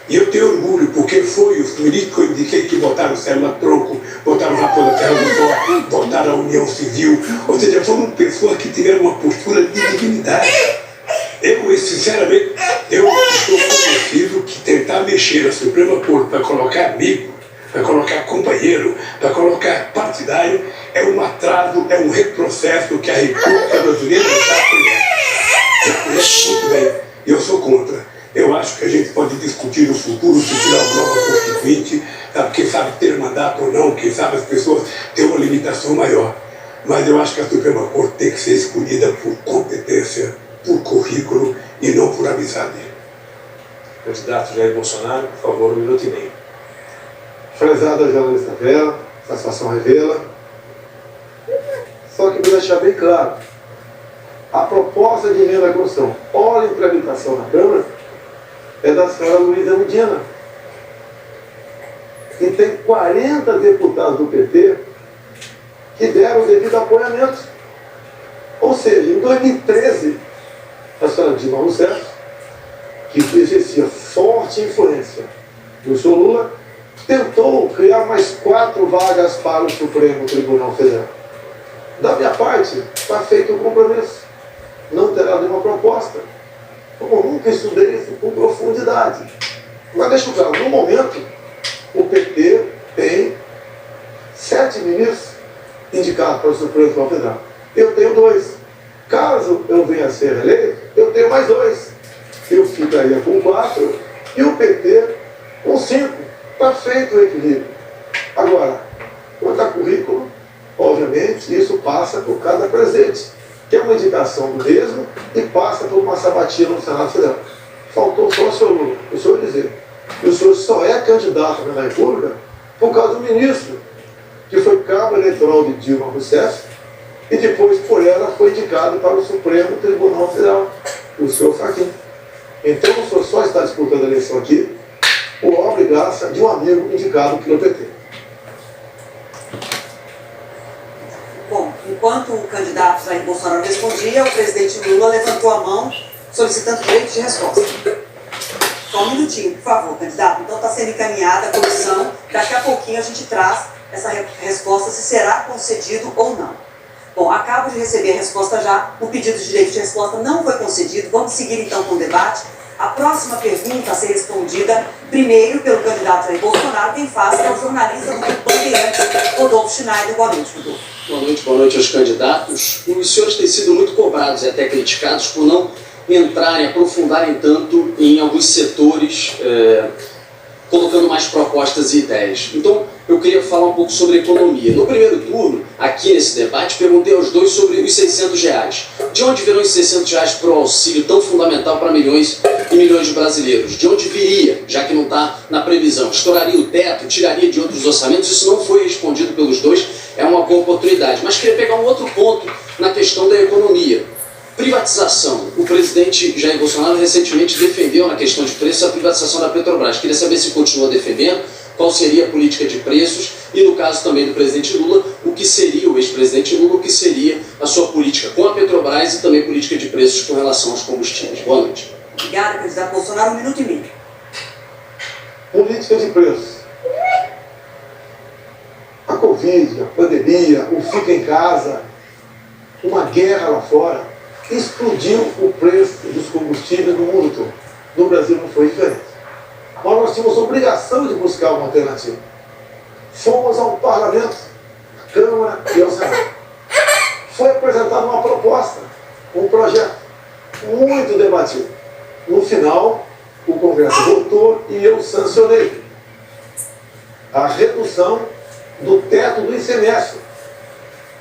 E eu tenho orgulho, porque foi os ministros que eu indiquei que votaram o Célula Tronco, votaram o Raposa Terra do Sol, votaram a União Civil. Ou seja, foram pessoas que tiveram uma postura de dignidade. Eu, sinceramente, eu estou convencido que tentar mexer a Suprema Corte para colocar amigo, para colocar companheiro, para colocar partidário, é um atraso, é um retrocesso que a República Brasileira está apoiando. Muito bem, eu sou contra. Eu acho que a gente pode discutir no futuro se tirar uma nova constituinte, quem sabe ter mandato ou não, quem sabe as pessoas ter uma limitação maior. Mas eu acho que a Suprema Corte tem que ser escolhida por competência, por currículo e não por amizade. Candidato Jair Bolsonaro, por favor, 1 minuto e meio. Prezada jornalista Vera, satisfação revela. Só que para deixar bem claro, a proposta de emenda à Constituição, ora em tramitação na Câmara, é da senhora Luísa Medina, que tem 40 deputados do PT que deram o devido apoiamento. Ou seja, em 2013, a senhora Dilma Rousseff, que exercia forte influência do senhor Lula, tentou criar mais 4 vagas para o Supremo Tribunal Federal. Da minha parte, está feito o compromisso. Não terá nenhuma proposta. Como nunca estudei isso com profundidade. Mas deixa eu claro, no momento, o PT tem 7 ministros indicados para o Supremo Tribunal Federal. Eu tenho 2. Caso eu venha a ser eleito, eu tenho mais 2. Eu ficaria com 4 e o PT com 5. Está feito o equilíbrio. Agora, quanto a currículo, obviamente, isso passa por cada presidente, que é uma indicação do mesmo e passa por uma sabatina no Senado Federal. Faltou só o senhor Lula. O senhor dizer que o senhor só é candidato na República por causa do ministro, que foi cabo eleitoral de Dilma Rousseff e depois por ela foi indicado para o Supremo Tribunal Federal, o senhor Fachin. Então o senhor só está disputando a eleição aqui por obra e graça de um amigo indicado pelo PT. Bom, enquanto o candidato Jair Bolsonaro respondia, o presidente Lula levantou a mão solicitando direito de resposta. Só um minutinho, por favor, candidato. Então está sendo encaminhada a comissão. Daqui a pouquinho a gente traz essa resposta, se será concedido ou não. Bom, acabo de receber a resposta já. O pedido de direito de resposta não foi concedido. Vamos seguir então com o debate. A próxima pergunta a ser respondida primeiro pelo candidato Jair Bolsonaro. Quem faz é o jornalista do Bandeirantes, Rodolfo Schneider. Boa noite, Rodolfo. Boa noite aos candidatos. Os senhores têm sido muito cobrados e até criticados por não entrarem, aprofundarem tanto em alguns setores, colocando mais propostas e ideias. Então, eu queria falar um pouco sobre economia. No primeiro turno, aqui nesse debate, perguntei aos dois sobre os R$600. De onde virão esses R$600 para o auxílio tão fundamental para milhões e milhões de brasileiros? De onde viria, já que não está na previsão? Estouraria o teto? Tiraria de outros orçamentos? Isso não foi respondido pelos dois, é uma boa oportunidade. Mas queria pegar um outro ponto na questão da economia. Privatização. O presidente Jair Bolsonaro recentemente defendeu na questão de preço a privatização da Petrobras. Queria saber se continua defendendo, qual seria a política de preços e, no caso também do presidente Lula, o que seria, o ex-presidente Lula, o que seria a sua política com a Petrobras e também política de preços com relação aos combustíveis. Boa noite. Obrigada, candidato Bolsonaro. 1 minuto e meio. Política de preços. A Covid, a pandemia, o fica em casa, uma guerra lá fora, explodiu o preço dos combustíveis no mundo todo. No Brasil não foi diferente. Mas nós tínhamos obrigação de buscar uma alternativa. Fomos ao Parlamento, à Câmara e ao Senado. Foi apresentada uma proposta, um projeto muito debatido. No final, o Congresso votou e eu sancionei a redução do teto do ICMS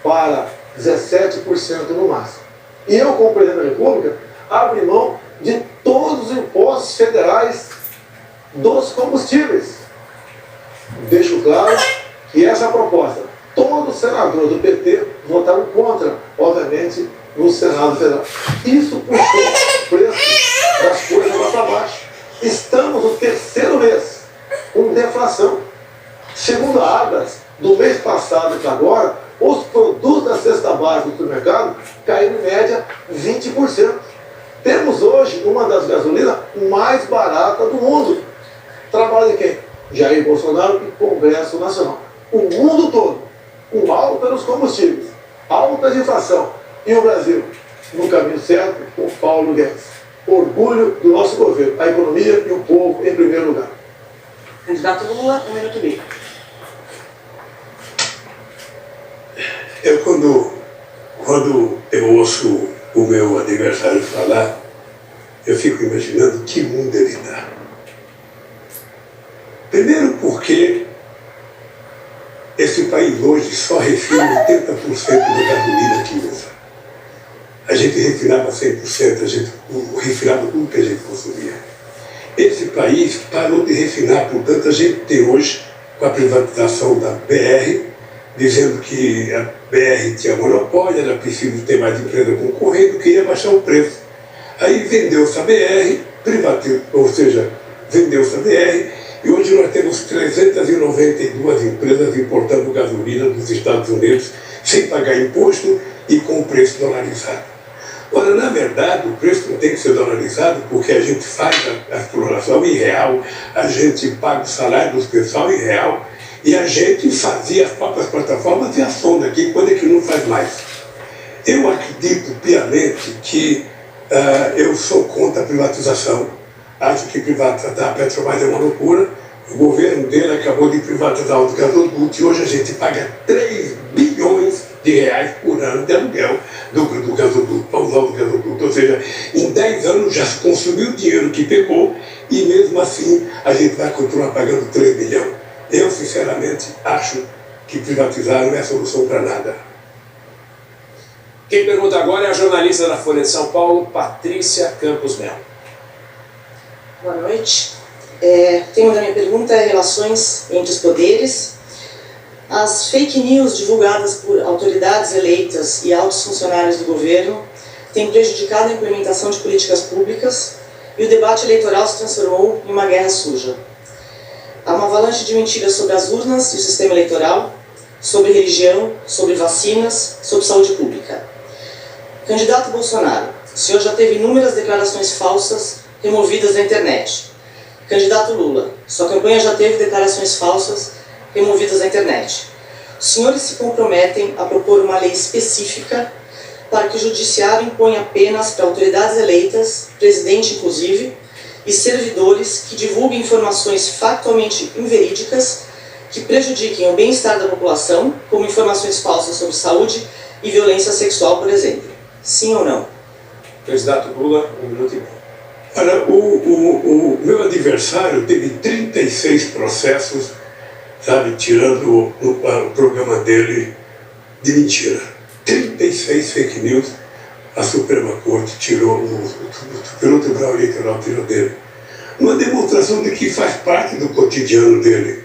para 17% no máximo. E eu, como presidente da República, abri mão de todos os impostos federais dos combustíveis. Deixo claro que essa proposta, todos os senadores do PT votaram contra, obviamente, no Senado Federal. Isso puxou o preço das coisas lá para baixo. Estamos no 3º mês com deflação. Segundo a Abras, do mês passado para agora, os produtos da cesta básica do supermercado caíram em média 20%. Temos hoje uma das gasolinas mais baratas do mundo. Trabalho de quem? Jair Bolsonaro e Congresso Nacional. O mundo todo, com alta nos combustíveis, alta de inflação. E o Brasil, no caminho certo, com Paulo Guedes. Orgulho do nosso governo, a economia e o povo em primeiro lugar. Candidato Lula, 1 minuto e meio. Eu, quando eu ouço o meu adversário falar, eu fico imaginando que mundo ele dá. Primeiro porque esse país hoje só refina 80% da gasolina que usa. A gente refinava 100%, a gente refinava tudo que a gente consumia. Esse país parou de refinar, portanto a gente tem hoje, com a privatização da BR, dizendo que a BR tinha monopólio, era preciso ter mais empresa concorrendo, queria baixar o preço. Aí vendeu-se a BR, privatizou, ou seja, vendeu-se a BR, e hoje nós temos 392 empresas importando gasolina dos Estados Unidos sem pagar imposto e com o preço dolarizado. Ora, na verdade, o preço não tem que ser dolarizado porque a gente faz a exploração em real, a gente paga o salário dos pessoal em real, e a gente fazia as próprias plataformas e a sonda aqui, quando é que não faz mais. Eu acredito piamente que eu sou contra a privatização. Acho que privatizar a Petrobras é uma loucura. O governo dele acabou de privatizar os gasodutos e hoje a gente paga 3 bilhões de reais por ano de aluguel do gasoduto, para usar o gasoduto. Ou seja, em 10 anos já se consumiu o dinheiro que pegou e mesmo assim a gente vai continuar pagando 3 bilhões. Eu, sinceramente, acho que privatizar não é solução para nada. Quem pergunta agora é a jornalista da Folha de São Paulo, Patrícia Campos Melo. Boa noite. O tema da minha pergunta é relações entre os poderes. As fake news divulgadas por autoridades eleitas e altos funcionários do governo têm prejudicado a implementação de políticas públicas e o debate eleitoral se transformou em uma guerra suja. Há uma avalanche de mentiras sobre as urnas e o sistema eleitoral, sobre religião, sobre vacinas, sobre saúde pública. Candidato Bolsonaro, o senhor já teve inúmeras declarações falsas removidas da internet. Candidato Lula, sua campanha já teve declarações falsas removidas da internet. Os senhores se comprometem a propor uma lei específica para que o judiciário imponha penas para autoridades eleitas, presidente inclusive, e servidores que divulguem informações factualmente inverídicas que prejudiquem o bem-estar da população, como informações falsas sobre saúde e violência sexual, por exemplo. Sim ou não? Candidato Lula, 1 minuto e meio. Olha, o meu adversário teve 36 processos, sabe, tirando o programa dele de mentira. 36 fake news, a Suprema Corte tirou, o Tribunal Eleitoral tirou dele. Uma demonstração de que faz parte do cotidiano dele.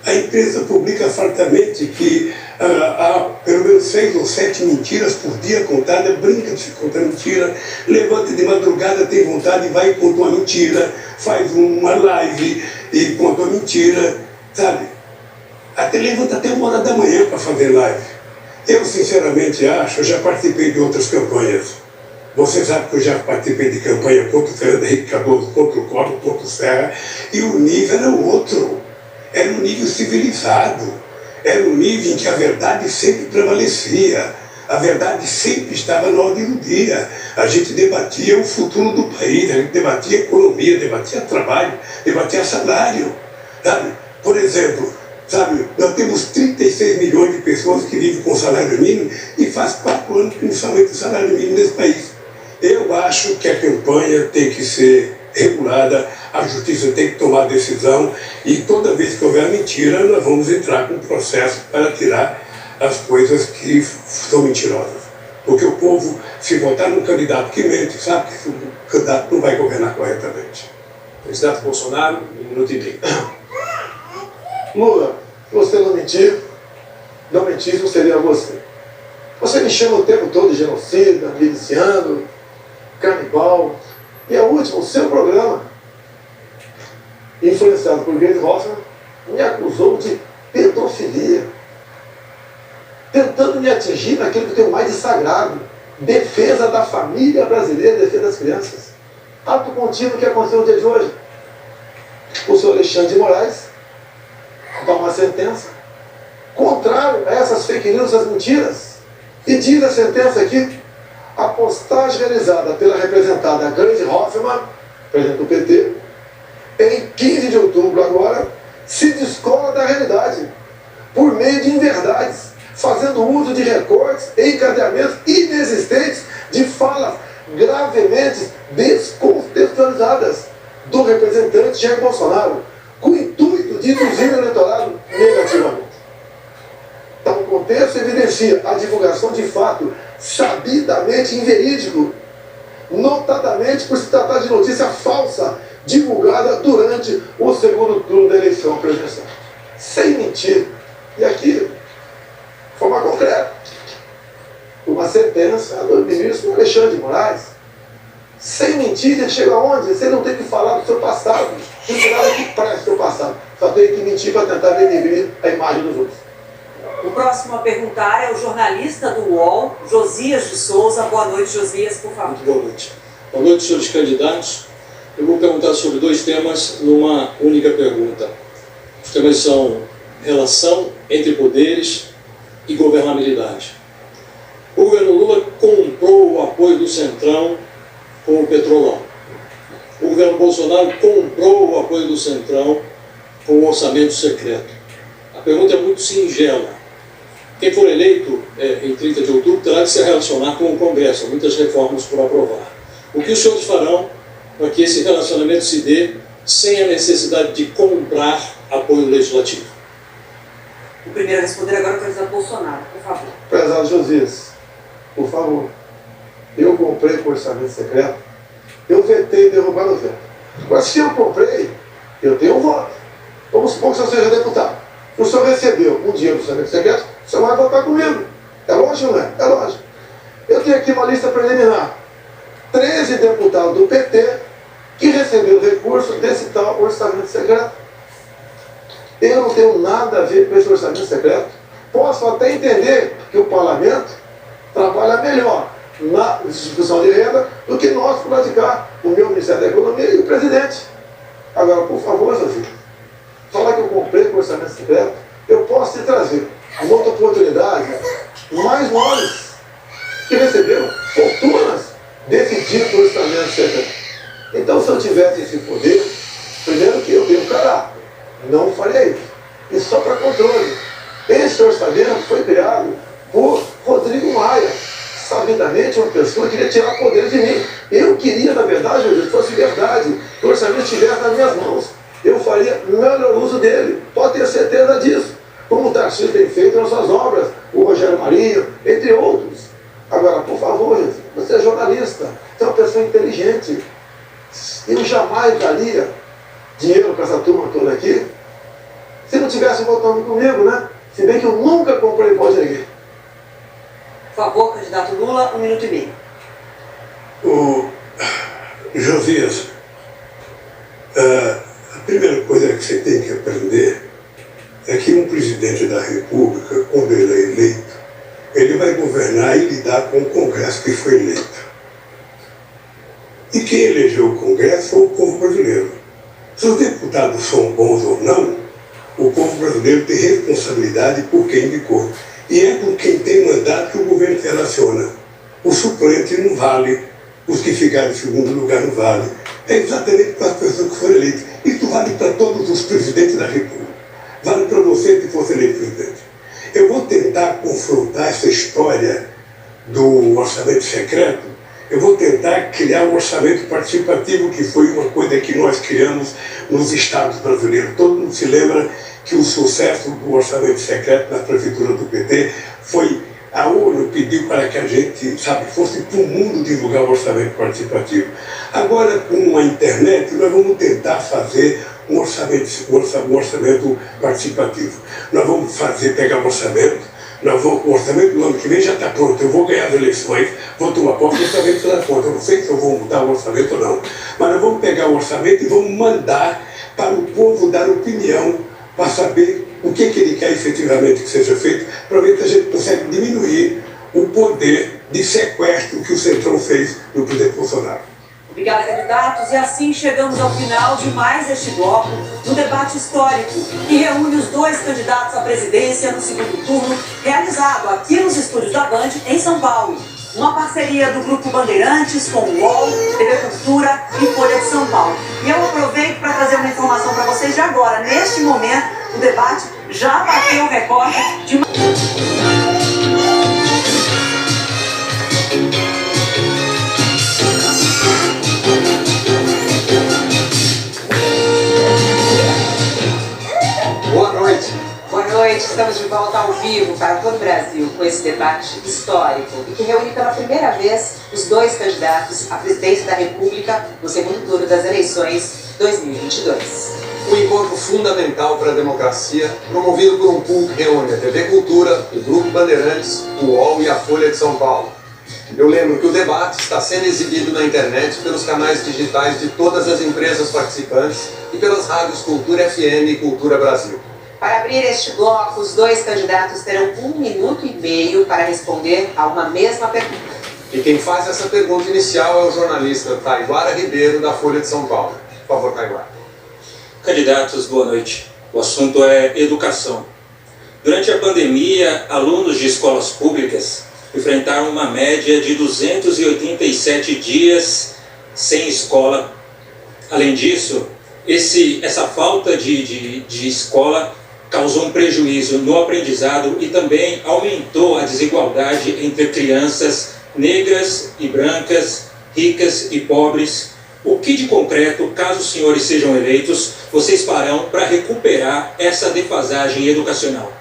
A imprensa publica fartamente que há pelo menos 6 ou 7 mentiras por dia contadas, brinca de contar mentira, levanta de madrugada, tem vontade, vai e conta uma mentira, faz uma live e conta uma mentira, sabe? Até levanta até 1h da manhã para fazer live. Eu sinceramente acho, eu já participei de outras campanhas. Você sabe que eu já participei de campanha contra o Fernando Henrique Cardoso, contra o Collor, contra o Serra, e o nível era outro. Era um nível civilizado. Era um nível em que a verdade sempre prevalecia. A verdade sempre estava na ordem do dia. A gente debatia o futuro do país, a gente debatia economia, debatia trabalho, debatia salário. Sabe? Por exemplo, sabe, nós temos 36 milhões de pessoas que vivem com salário mínimo e faz 4 anos que não se aumenta o salário mínimo nesse país. Eu acho que a campanha tem que ser regulada, a justiça tem que tomar decisão e toda vez que houver mentira, nós vamos entrar com um processo para tirar as coisas que são mentirosas. Porque o povo, se votar num candidato que mente, sabe que o candidato não vai governar corretamente. Candidato Bolsonaro, 1 minuto e meio. Lula, se você não mentir, não mentir, seria você. Você me chama o tempo todo de genocida, miliciano, canibal. E a última, o seu programa, influenciado por Gleisi Hoffmann, me acusou de pedofilia, tentando me atingir naquilo que eu tenho mais de sagrado, defesa da família brasileira, defesa das crianças. Ato contínuo que aconteceu no dia de hoje. O senhor Alexandre de Moraes dá uma sentença contrário a essas fake news, essas mentiras, e diz a sentença aqui: a postagem realizada pela representada Gleisi Hoffmann, presidente do PT, em 15 de outubro agora, se descola da realidade, por meio de inverdades, fazendo uso de recortes e encadeamentos inexistentes de falas gravemente descontextualizadas do representante Jair Bolsonaro, com o intuito de induzir o eleitorado negativamente. Então, o contexto evidencia a divulgação de fato sabidamente inverídico, notadamente por se tratar de notícia falsa divulgada durante o segundo turno da eleição presidencial. Sem mentir. E aqui, de forma concreta, uma sentença do ministro Alexandre de Moraes. Sem mentir, ele chega aonde? Você não tem que falar do seu passado. Não tem nada que preste o seu passado. Só tem que mentir para tentar denegrir a imagem dos outros. O próximo a perguntar é o jornalista do UOL, Josias de Souza. Boa noite, Josias, por favor. Muito boa noite. Boa noite, senhores candidatos. Eu vou perguntar sobre 2 temas numa única pergunta. Os temas são relação entre poderes e governabilidade. O governo Lula comprou o apoio do Centrão com o Petrolão. O governo Bolsonaro comprou o apoio do Centrão com o orçamento secreto. A pergunta é muito singela. Quem for eleito em 30 de outubro terá que se relacionar com o Congresso, há muitas reformas por aprovar. O que os senhores farão para que esse relacionamento se dê sem a necessidade de comprar apoio legislativo? O primeiro a responder agora é o candidato Bolsonaro, por favor. Prezado Josias, por favor, eu comprei com orçamento secreto, eu vetei derrubar o veto. Mas se eu comprei, eu tenho um voto. Vamos supor que o senhor seja deputado. O senhor recebeu um dinheiro do orçamento secreto, o senhor vai votar comigo. É lógico ou não é? É lógico. Eu tenho aqui uma lista preliminar. 13 deputados do PT que recebeu recurso desse tal orçamento secreto. Eu não tenho nada a ver com esse orçamento secreto. Posso até entender que o parlamento trabalha melhor na distribuição de renda do que nós praticar, o meu Ministério da Economia e o presidente. Agora, por favor, Zazinho, falar que eu comprei com o orçamento secreto, eu posso te trazer uma outra oportunidade, mais nobres, que receberam fortunas desse dito orçamento secreto. Então, se eu tivesse esse poder, primeiro que eu tenho caráter, não faria isso. E só para controle. Esse orçamento foi criado por Rodrigo Maia, sabidamente uma pessoa que queria tirar poder de mim. Eu queria, na verdade, que fosse verdade, que o orçamento estivesse nas minhas mãos. Eu faria o melhor uso dele, pode ter certeza disso. Como o Tarcísio tem feito nas suas obras, o Rogério Marinho, entre outros. Agora, por favor, Jesus, você é jornalista, você é uma pessoa inteligente. Eu jamais daria dinheiro para essa turma toda aqui se não tivesse votando comigo, né? Se bem que eu nunca comprei voto de ninguém. Por favor, candidato Lula, 1 minuto e meio. O Josias, a primeira coisa que você tem que aprender é que um presidente da República, quando ele é eleito, ele vai governar e lidar com o Congresso que foi eleito. E quem elegeu o Congresso foi o povo brasileiro. Se os deputados são bons ou não, o povo brasileiro tem responsabilidade por quem indicou. E é por quem tem mandato que o governo se relaciona. O suplente não vale, os que ficaram em segundo lugar não vale. É exatamente para as pessoas que foram eleitas. Isso vale para todos os presidentes da República. Vale para você que fosse eleito presidente. Eu vou tentar confrontar essa história do orçamento secreto. Eu vou tentar criar um orçamento participativo, que foi uma coisa que nós criamos nos estados brasileiros. Todo mundo se lembra que o sucesso do orçamento secreto na prefeitura do PT foi a ONU pediu para que a gente, fosse para o mundo divulgar o orçamento participativo. Agora, com a internet, nós vamos tentar fazer um orçamento participativo. Nós vamos pegar o orçamento. O orçamento do ano que vem já está pronto. Eu vou ganhar as eleições, vou tomar posse do orçamento está na conta. Eu não sei se eu vou mudar o orçamento ou não. Mas nós vamos pegar o orçamento e vamos mandar para o povo dar opinião, para saber o que ele quer efetivamente que seja feito, para ver se a gente consegue diminuir o poder de sequestro que o Centrão fez no presidente Bolsonaro. Obrigada, candidatos. E assim chegamos ao final de mais este bloco do debate histórico, que reúne os dois candidatos à presidência no segundo turno, realizado aqui nos estúdios da Band, em São Paulo. Uma parceria do Grupo Bandeirantes com o UOL, TV Cultura e Folha de São Paulo. E eu aproveito para trazer uma informação para vocês de agora. Neste momento, o debate já bateu o recorde de... Boa noite. Boa noite. Estamos de volta ao vivo para todo o Brasil com esse debate histórico e que reúne pela primeira vez os dois candidatos à presidência da República no segundo turno das eleições 2022. Um encontro fundamental para a democracia, promovido por um pool que reúne a TV Cultura, o Grupo Bandeirantes, o UOL e a Folha de São Paulo. Eu lembro que o debate está sendo exibido na internet pelos canais digitais de todas as empresas participantes e pelas rádios Cultura FM e Cultura Brasil. Para abrir este bloco, os dois candidatos terão 1 minuto e meio para responder a uma mesma pergunta. E quem faz essa pergunta inicial é o jornalista Taiguara Ribeiro, da Folha de São Paulo. Por favor, Taiguara. Candidatos, boa noite. O assunto é educação. Durante a pandemia, alunos de escolas públicas enfrentaram uma média de 287 dias sem escola. Além disso, essa falta de escola causou um prejuízo no aprendizado e também aumentou a desigualdade entre crianças negras e brancas, ricas e pobres. O que de concreto, caso os senhores sejam eleitos, vocês farão para recuperar essa defasagem educacional?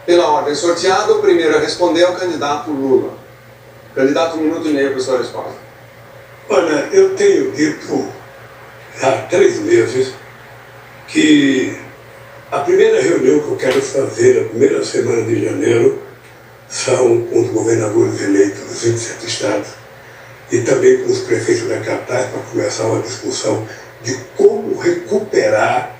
Pela ordem sorteada, o primeiro a responder é o candidato Lula. Candidato, 1 minuto e meio para a sua resposta. Olha, eu tenho dito há 3 meses que a primeira reunião que eu quero fazer, na primeira semana de janeiro, são com os governadores eleitos dos 27 estados. e também com os prefeitos da capital para começar uma discussão de como recuperar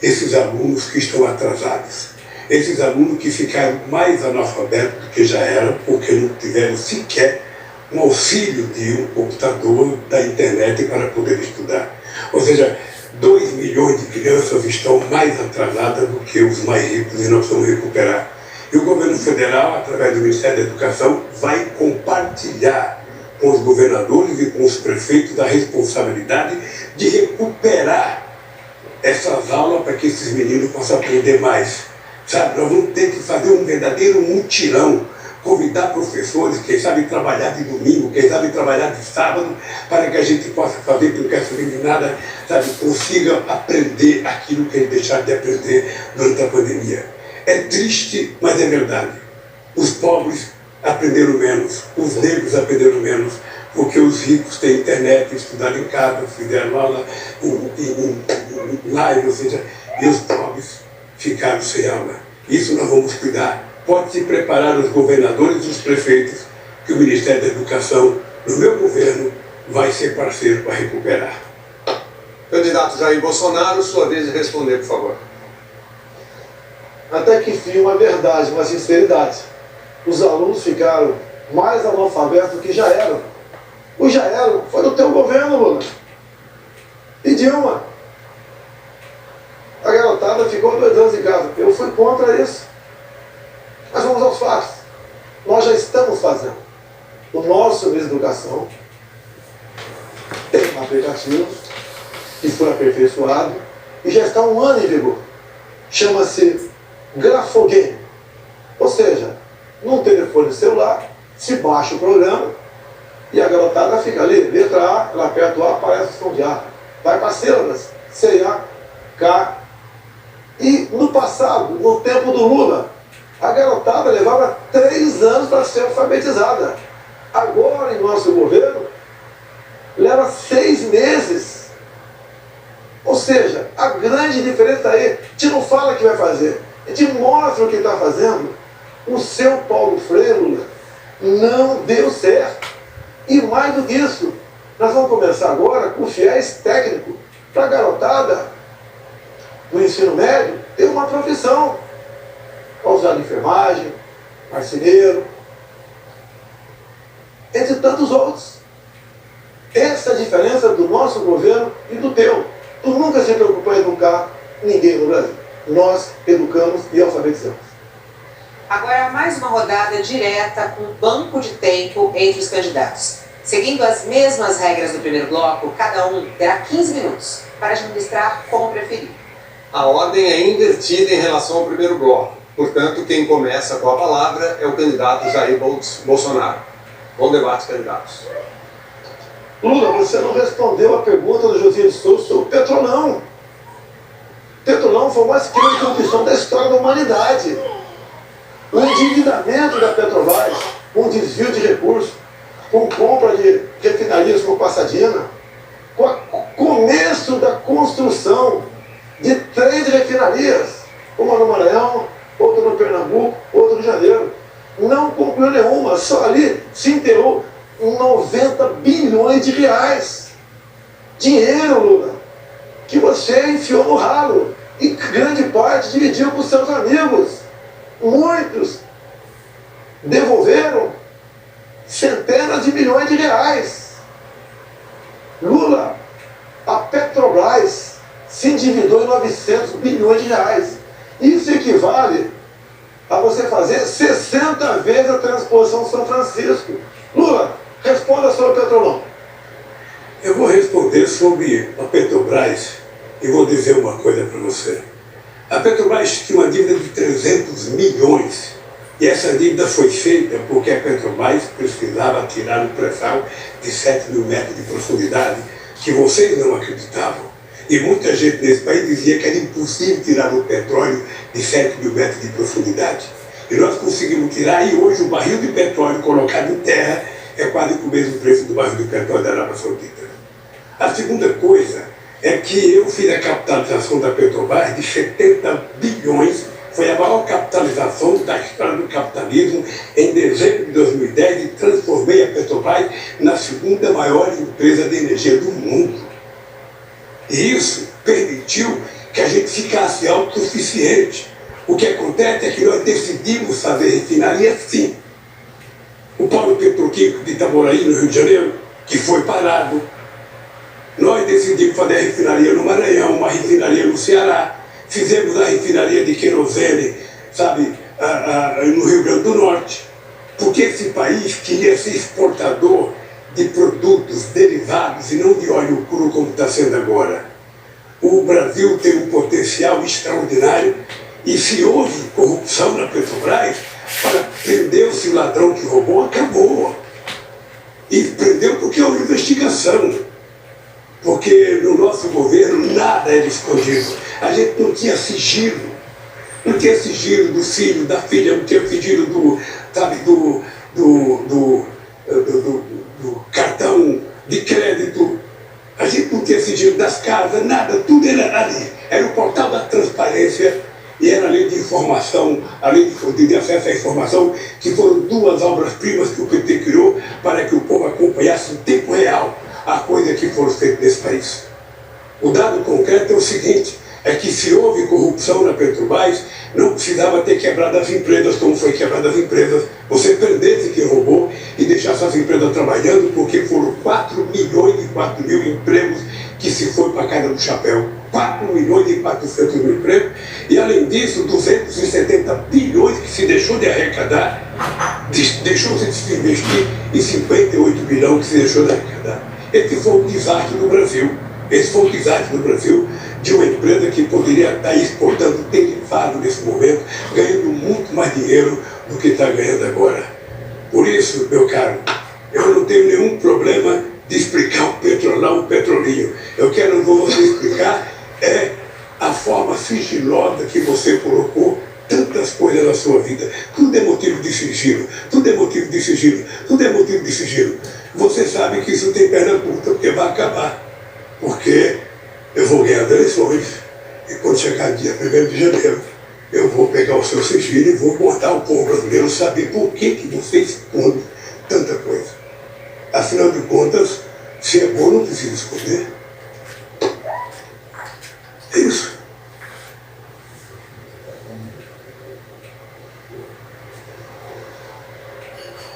esses alunos que estão atrasados. Esses alunos que ficaram mais analfabetos do que já eram, porque não tiveram sequer um auxílio de um computador, da internet para poder estudar. Ou seja, 2 milhões de crianças estão mais atrasadas do que os mais ricos e nós vamos recuperar. E o governo federal, através do Ministério da Educação, vai compartilhar com os governadores e com os prefeitos a responsabilidade de recuperar essas aulas para que esses meninos possam aprender mais. Sabe, nós vamos ter que fazer um verdadeiro mutirão, convidar professores, quem sabe trabalhar de domingo, quem sabe trabalhar de sábado, para que a gente possa fazer com que essa meninada, sabe, consiga aprender aquilo que eles deixaram de aprender durante a pandemia. É triste, mas é verdade. Os pobres aprenderam menos, os negros aprenderam menos, porque os ricos têm internet, estudaram em casa, fizeram aula em live, ou seja, e os pobres ficaram sem aula. Isso nós vamos cuidar. Pode se preparar os governadores e os prefeitos, que o Ministério da Educação, no meu governo, vai ser parceiro para recuperar. Candidato Jair Bolsonaro, sua vez de responder, por favor. Até que enfim, uma verdade, uma sinceridade. Os alunos ficaram mais analfabetos do que já eram. Os já eram, foi do teu governo, Lula. E Dilma. A garotada ficou 2 anos em casa. Eu fui contra isso. Mas vamos aos fatos. Nós já estamos fazendo. O nosso Ministério da Educação tem um aplicativo que foi aperfeiçoado e já está há 1 ano em vigor. Chama-se Grafogame. Ou seja, num telefone celular, se baixa o programa e a garotada fica ali, letra A, ela aperta o A, aparece o som de A. Vai para sílabas, C, A, K. E no passado, no tempo do Lula, a garotada levava 3 anos para ser alfabetizada. Agora, em nosso governo, leva 6 meses. Ou seja, a grande diferença está aí. A gente não fala o que vai fazer, a gente mostra o que está fazendo. O seu Paulo Freire, Lula, não deu certo. E mais do que isso, nós vamos começar agora com fiéis técnicos para a garotada do ensino médio ter uma profissão. Auxiliar de enfermagem, marceneiro, entre tantos outros. Essa é a diferença do nosso governo e do teu. Tu nunca se preocupou em educar ninguém no Brasil. Nós educamos e alfabetizamos. Agora, mais uma rodada direta com banco de tempo entre os candidatos. Seguindo as mesmas regras do primeiro bloco, cada um terá 15 minutos para administrar como preferir. A ordem é invertida em relação ao primeiro bloco. Portanto, quem começa com a palavra é o candidato Jair Bolsonaro. Bom debate, candidatos. Lula, você não respondeu a pergunta do José de Souza sobre o Petrolão. Petrolão foi a mais grande corrupção da história da humanidade. O endividamento da Petrobras, com desvio de recursos, com compra de refinarias como Passadina, com o começo da construção de 3 refinarias, uma no Maranhão, outra no Pernambuco, outra no Rio de Janeiro. Não concluiu nenhuma, só ali se enterrou 90 bilhões de reais. Dinheiro, Lula, que você enfiou no ralo e grande parte dividiu com seus amigos. Muitos devolveram centenas de milhões de reais. Lula, a Petrobras se endividou em 900 bilhões de reais. Isso equivale a você fazer 60 vezes a transposição São Francisco. Lula, responda sobre o Petrolão. Eu vou responder sobre a Petrobras e vou dizer uma coisa para você. A Petrobras tinha uma dívida de 300 milhões e essa dívida foi feita porque a Petrobras precisava tirar um pré-sal de 7 mil metros de profundidade que vocês não acreditavam. E muita gente nesse país dizia que era impossível tirar o petróleo de 7 mil metros de profundidade. E nós conseguimos tirar, e hoje o barril de petróleo colocado em terra é quase com o mesmo preço do barril de petróleo da Arábia Saudita. A segunda coisa é que eu fiz a capitalização da Petrobras de 70 bilhões, foi a maior capitalização da história do capitalismo em dezembro de 2010 e transformei a Petrobras na segunda maior empresa de energia do mundo. E isso permitiu que a gente ficasse autossuficiente. O que acontece é que nós decidimos fazer refinaria sim. O polo petroquímico de Itaboraí, no Rio de Janeiro, que foi parado. Nós decidimos fazer a refinaria no Maranhão, uma refinaria no Ceará. Fizemos a refinaria de querosene, sabe, no Rio Grande do Norte. Porque esse país queria ser exportador de produtos derivados e não de óleo cru como está sendo agora. O Brasil tem um potencial extraordinário e se houve corrupção na Petrobras, para prender-se o ladrão que roubou, acabou. E prendeu porque houve investigação. Porque no nosso governo nada era escondido. A gente não tinha sigilo. Não tinha sigilo do filho, da filha, não tinha sigilo do cartão de crédito. A gente não tinha sigilo das casas, nada, tudo era ali. Era o portal da transparência e era a lei de informação, a lei de acesso à informação, que foram duas obras-primas que o PT criou para que o povo acompanhasse em tempo real a coisa que foram feitas nesse país. O dado concreto é o seguinte, é que se houve corrupção na Petrobras, não precisava ter quebrado as empresas como foi quebrado as empresas. Você prendesse quem roubou e deixasse as empresas trabalhando, porque foram 4 milhões e 4 mil empregos que se foi para a casa do chapéu. 4 milhões e 400 mil empregos. E além disso, 270 bilhões que se deixou de arrecadar, deixou-se de se investir e 58 bilhões que se deixou de arrecadar. Esse foi o desastre do Brasil. Esse foi o desastre do Brasil, de uma empresa que poderia estar exportando derivado nesse momento, ganhando muito mais dinheiro do que está ganhando agora. Por isso, meu caro, eu não tenho nenhum problema de explicar o petrolão, o petrolinho. Eu quero você explicar a forma sigilosa que você colocou tantas coisas na sua vida. Tudo é motivo de sigilo, tudo é motivo de sigilo, tudo é motivo de sigilo. Você sabe que isso tem perna curta, porque vai acabar. Porque eu vou ganhar as eleições e quando chegar dia 1º de janeiro, eu vou pegar o seu sigilo e vou botar o povo brasileiro saber por que você esconde tanta coisa. Afinal de contas, se é bom, não precisa esconder. É isso.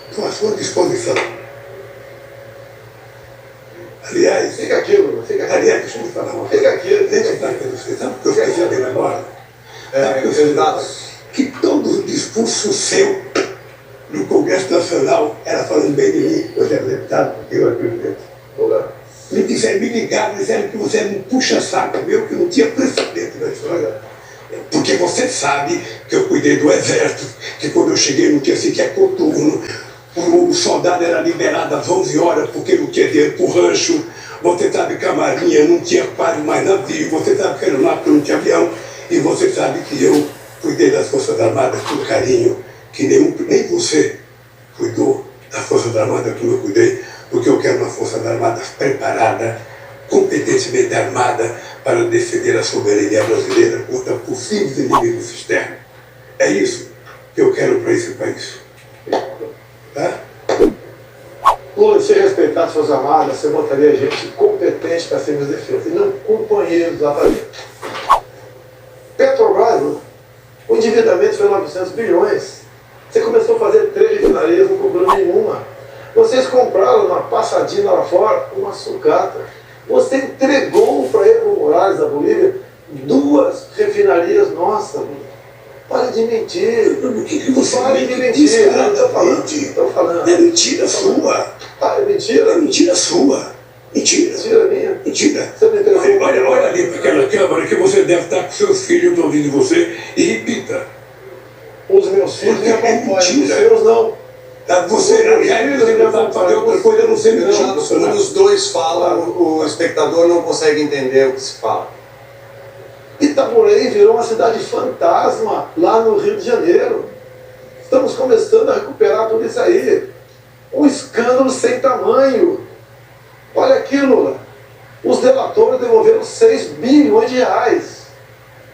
Estou à sua disposição. Aliás, fica aqui, Lula, fica aqui. Aliás, deixa eu te falar uma coisa. Fica aqui, deixa eu falar para você. Sabe o que eu fiquei sabendo agora? Que todo o discurso seu no Congresso Nacional era falando bem de mim, eu era deputado, eu era presidente. Me ligaram, disseram que você era um puxa-saco meu, que não tinha precedente na história. Porque você sabe que eu cuidei do exército, que quando eu cheguei não tinha sequer coturno, o soldado era liberado às 11 horas porque não tinha dinheiro para o rancho. Você sabe que a Marinha não tinha quase mais navio, você sabe que a aeronáutica não tinha avião, e você sabe que eu cuidei das Forças Armadas com carinho, que nem você cuidou das Forças Armadas como eu cuidei, porque eu quero uma Forças Armadas preparada, competentemente armada, para defender a soberania brasileira contra possíveis inimigos externos. É isso que eu quero para esse país. Tá? Lula, se respeitar as Forças Armadas, você botaria gente competente para sermos defesa, e não companheiros lá para dentro. Petrobras, o endividamento foi 900 bilhões. Você começou a fazer 3 refinarias, não cobrou nenhuma. Vocês compraram na passadinha lá fora uma sucata. Você entregou para Evo Morales da Bolívia 2 refinarias nossas. Pare de mentir. O que você pare de mentir. Estou falando. É mentira sua. Ah, é mentira? É mentira sua. Mentira. Mentira minha? Mentira. Você me entregou. Olha ali para aquela câmara que você deve estar com seus filhos ouvindo você e repita. Os meus filhos me acompanham, os seus não. Você não sabe fazer outra coisa, não sei mentir. Quando os dois falam, o espectador não consegue entender o que se fala. Itaboraí virou uma cidade fantasma lá no Rio de Janeiro. Estamos começando a recuperar tudo isso aí. Um escândalo sem tamanho. Olha aqui, Lula. Os delatores devolveram 6 bilhões de reais.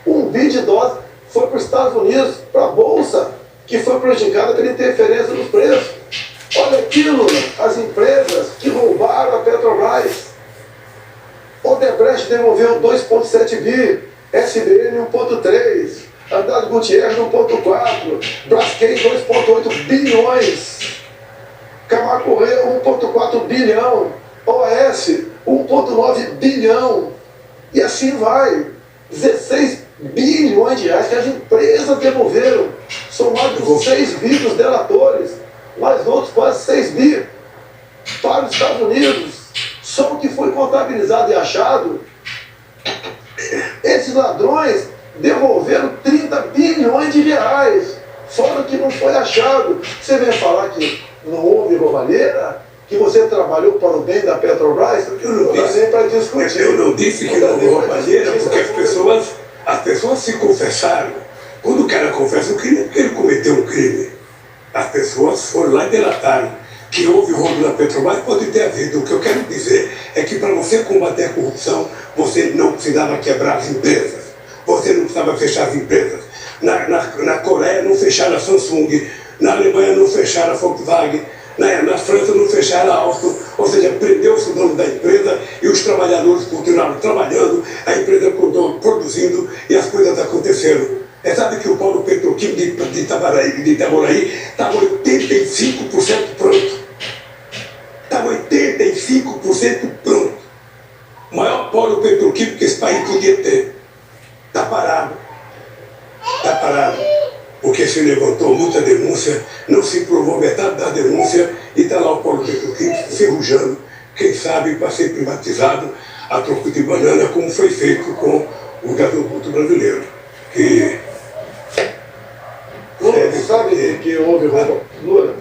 1 bi de dólares foi para os Estados Unidos, para a Bolsa, que foi prejudicada pela interferência nos preços. Olha aquilo, as empresas que roubaram a Petrobras. Odebrecht devolveu 2,7 bi, SBN 1,3, Andrade Gutierrez 1,4, Braskem 2,8 bilhões, Camargo Correia 1,4 bilhão, OAS 1,9 bilhão, e assim vai. 16 bilhões de reais que as empresas devolveram, somado com 6 bi dos delatores, mais outros quase 6 bi para os Estados Unidos. Só o que foi contabilizado e achado, esses ladrões devolveram 30 bilhões de reais, fora o que não foi achado. Você vem falar que não houve roubalheira? Que você trabalhou para o bem da Petrobras? Eu não disse para discutir. Eu não disse que não houve roubalheira, porque as pessoas se confessaram. Quando o cara confessa um crime, é porque ele cometeu um crime. As pessoas foram lá e delataram. Que houve roubo na Petrobras, pode ter havido. O que eu quero dizer é que para você combater a corrupção, você não precisava quebrar as empresas. Você não precisava fechar as empresas. Na Coreia não fecharam a Samsung, na Alemanha não fecharam a Volkswagen, na França não fecharam a Alstom, ou seja, prendeu-se o dono da empresa e os trabalhadores continuaram trabalhando, a empresa continuou produzindo e as coisas aconteceram. Sabe que o polo petroquímico de Itaboraí estava 85% pronto. Estava 85% pronto. O maior polo petroquímico que esse país podia ter. Está parado. Está parado. Porque se levantou muita denúncia, não se provou metade da denúncia e está lá o polo petroquímico ferrujando. Quem sabe para ser privatizado a troco de banana, como foi feito com o gasoduto brasileiro. Que Lula, sabe por que houve roubalheira? Lula,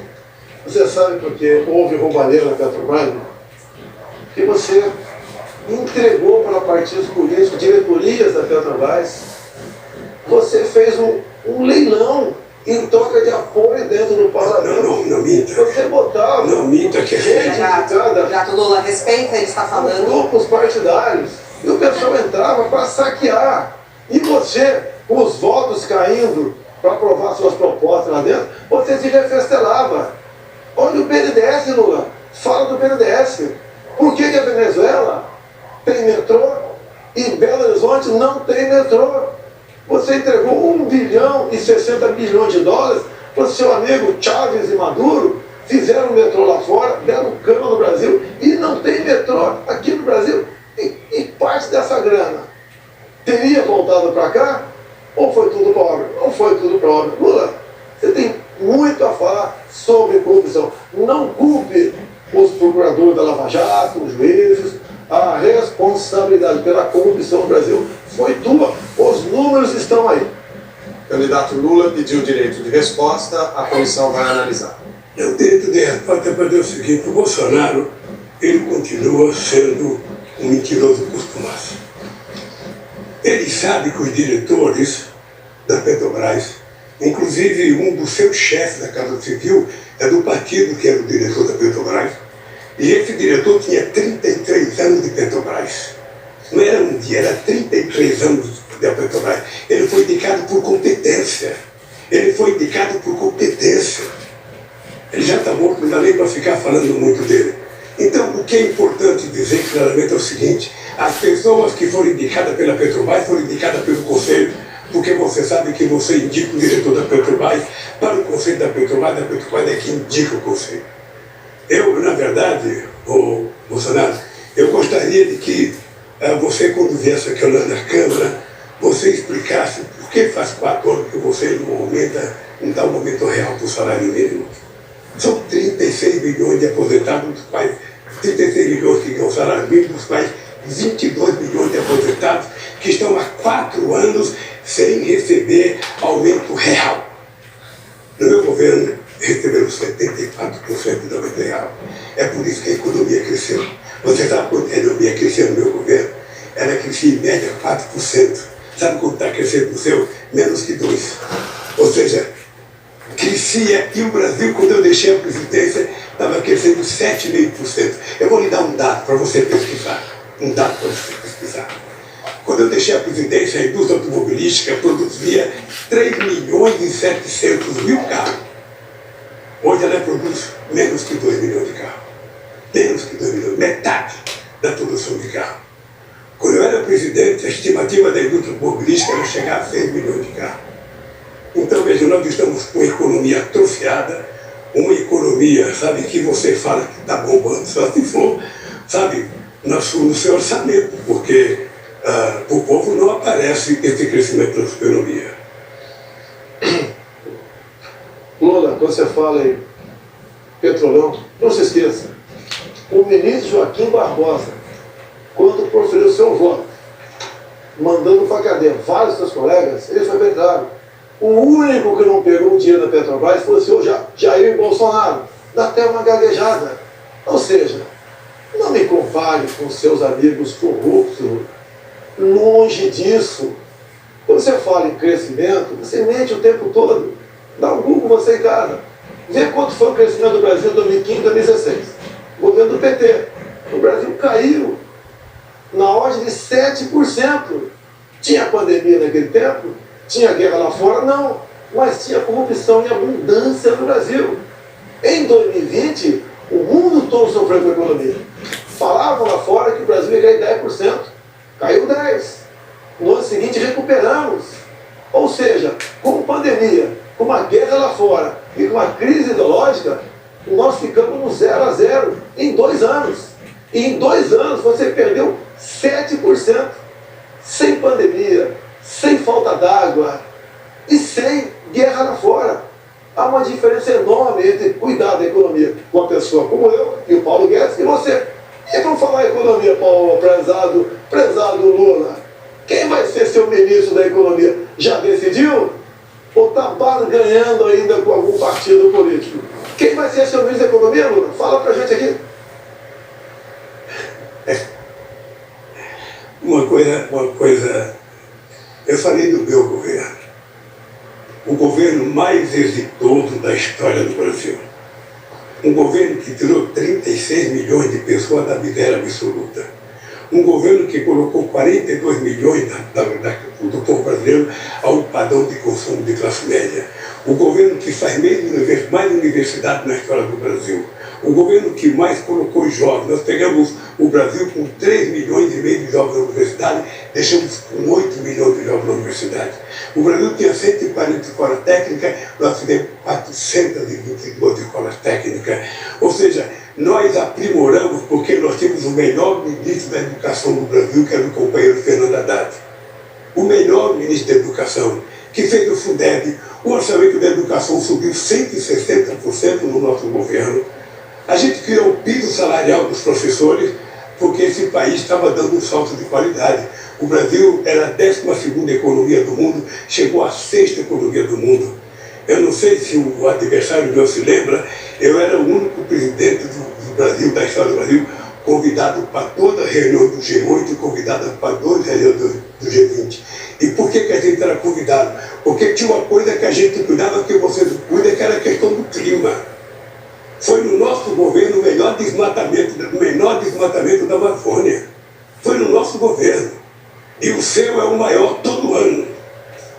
você sabe por que houve roubalheira na Petrobras? Porque você entregou para partidos políticos, diretorias da Petrobras. Você fez um leilão em troca de apoio dentro do parlamento. Não minta. Você botava. Não minta que é Jato Lula, respeita, ele está falando. Grupos partidários. E o pessoal entrava para saquear. E você, com os votos caindo para aprovar suas propostas lá dentro, você se refestelava. Olha o BNDES, Lula. Fala do BNDES. Por que a Venezuela tem metrô e Belo Horizonte não tem metrô? Você entregou 1 bilhão e 60 bilhões de dólares para o seu amigo Chávez e Maduro, fizeram metrô lá fora, deram cama no Brasil e não tem metrô aqui no Brasil. E parte dessa grana teria voltado para cá? Ou foi tudo para obra? Ou foi tudo para obra? Lula, você tem muito a falar sobre corrupção. Não culpe os procuradores da Lava Jato, os juízes. A responsabilidade pela corrupção no Brasil foi tua. Os números estão aí. O candidato Lula pediu direito de resposta, a comissão vai analisar. O direito de resposta é para dizer o seguinte: o Bolsonaro, ele continua sendo um mentiroso costumaço. Ele sabe que os diretores da Petrobras, inclusive um dos seus chefes da Casa Civil, é do partido que era o diretor da Petrobras, e esse diretor tinha 33 anos de Petrobras. Não era um dia, era 33 anos da Petrobras. Ele foi indicado por competência. Ele foi indicado por competência. Ele já está morto, não dá nem para ficar falando muito dele. Então, o que é importante dizer claramente é o seguinte: as pessoas que foram indicadas pela Petrobras foram indicadas pelo Conselho, porque você sabe que você indica o diretor da Petrobras para o Conselho da Petrobras é quem indica o Conselho. Eu, na verdade, Bolsonaro, eu gostaria de que você, quando viesse aqui na Câmara, você explicasse por que faz 4 anos que você não dá um aumento real para o salário mínimo. São 36 milhões de aposentados, dos quais 36 milhões que ganham salário mínimo, dos quais 22 milhões de aposentados que estão há 4 anos sem receber aumento real. No meu governo, receberam 74% de aumento real. É por isso que a economia cresceu. Você sabe quanto a economia cresceu no meu governo? Ela crescia em média 4%. Sabe quanto está crescendo no seu? Menos que 2%. Ou seja, crescia, e o Brasil, quando eu deixei a presidência, estava crescendo 7,5%. Eu vou lhe dar um dado para você pesquisar. Um dado para você pesquisar. Quando eu deixei a presidência, a indústria automobilística produzia 3.700.000 carros. Hoje ela produz menos que 2 milhões de carros. Menos que 2 milhões, metade da produção de carro. Quando eu era presidente, a estimativa da indústria automobilística era chegar a 6 milhões de carros. Então, veja, nós estamos com uma economia atrofiada, uma economia, sabe, que você fala que está bombando, só se for, sabe, no seu orçamento, porque o povo não aparece esse crescimento da economia. Lula, quando você fala em petrolão, não se esqueça, o ministro Joaquim Barbosa, quando proferiu o seu voto, mandando para a cadeia vários seus colegas, ele foi bem claro. O único que não pegou o dinheiro da Petrobras foi o senhor Jair Bolsonaro. Dá até uma gaguejada. Ou seja, não me compare com seus amigos corruptos. Longe disso. Quando você fala em crescimento, você mente o tempo todo. Dá um Google você em casa. Vê quanto foi o crescimento do Brasil em 2015 e 2016. Governo do PT. O Brasil caiu na ordem de 7%. Tinha pandemia naquele tempo? Tinha guerra lá fora? Não. Mas tinha corrupção em abundância no Brasil. Em 2020, o mundo todo sofreu com a economia. Falavam lá fora que o Brasil ia cair 10%. Caiu 10%. No ano seguinte, recuperamos. Ou seja, com pandemia, com uma guerra lá fora e com uma crise ideológica, nós ficamos no 0 a 0 em 2 anos. E em 2 anos você perdeu 7%. Sem pandemia, sem falta d'água e sem guerra lá fora. Há uma diferença enorme entre cuidar da economia com uma pessoa como eu e o Paulo Guedes e você. E vamos falar em economia, Paulo, prezado Lula. Quem vai ser seu ministro da economia? Já decidiu? Ou está barganhando ainda com algum partido político? Quem vai ser seu ministro da economia, Lula? Fala pra gente aqui. Uma coisa, eu falei do meu governo, o governo mais exitoso da história do Brasil. Um governo que tirou 36 milhões de pessoas da miséria absoluta. Um governo que colocou 42 milhões do povo brasileiro a um padrão de consumo de classe média. O governo que faz mais universidade na história do Brasil. O governo que mais colocou jovens. Nós pegamos o Brasil com 3 milhões e meio de jovens na universidade, deixamos com 8 milhões de jovens na universidade. O Brasil tinha 140 escolas técnicas, nós fizemos 422 escolas técnicas. Ou seja, nós aprimoramos porque nós tínhamos o melhor ministro da educação do Brasil, que era o companheiro Fernando Haddad. O melhor ministro da educação, que fez o Fundeb. O orçamento da educação subiu 160% no nosso governo. A gente criou o piso salarial dos professores, porque esse país estava dando um salto de qualidade. O Brasil era a 12ª economia do mundo, chegou à 6ª economia do mundo. Eu não sei se o adversário meu se lembra, eu era o único presidente do Brasil, da história do Brasil, convidado para toda a reunião do G8 e convidado para 2 reuniões do G20. E por que a gente era convidado? Porque tinha uma coisa que a gente cuidava que você não cuida, que era a questão do clima. Foi no nosso governo o menor desmatamento da Amazônia. Foi no nosso governo. E o seu é o maior todo ano.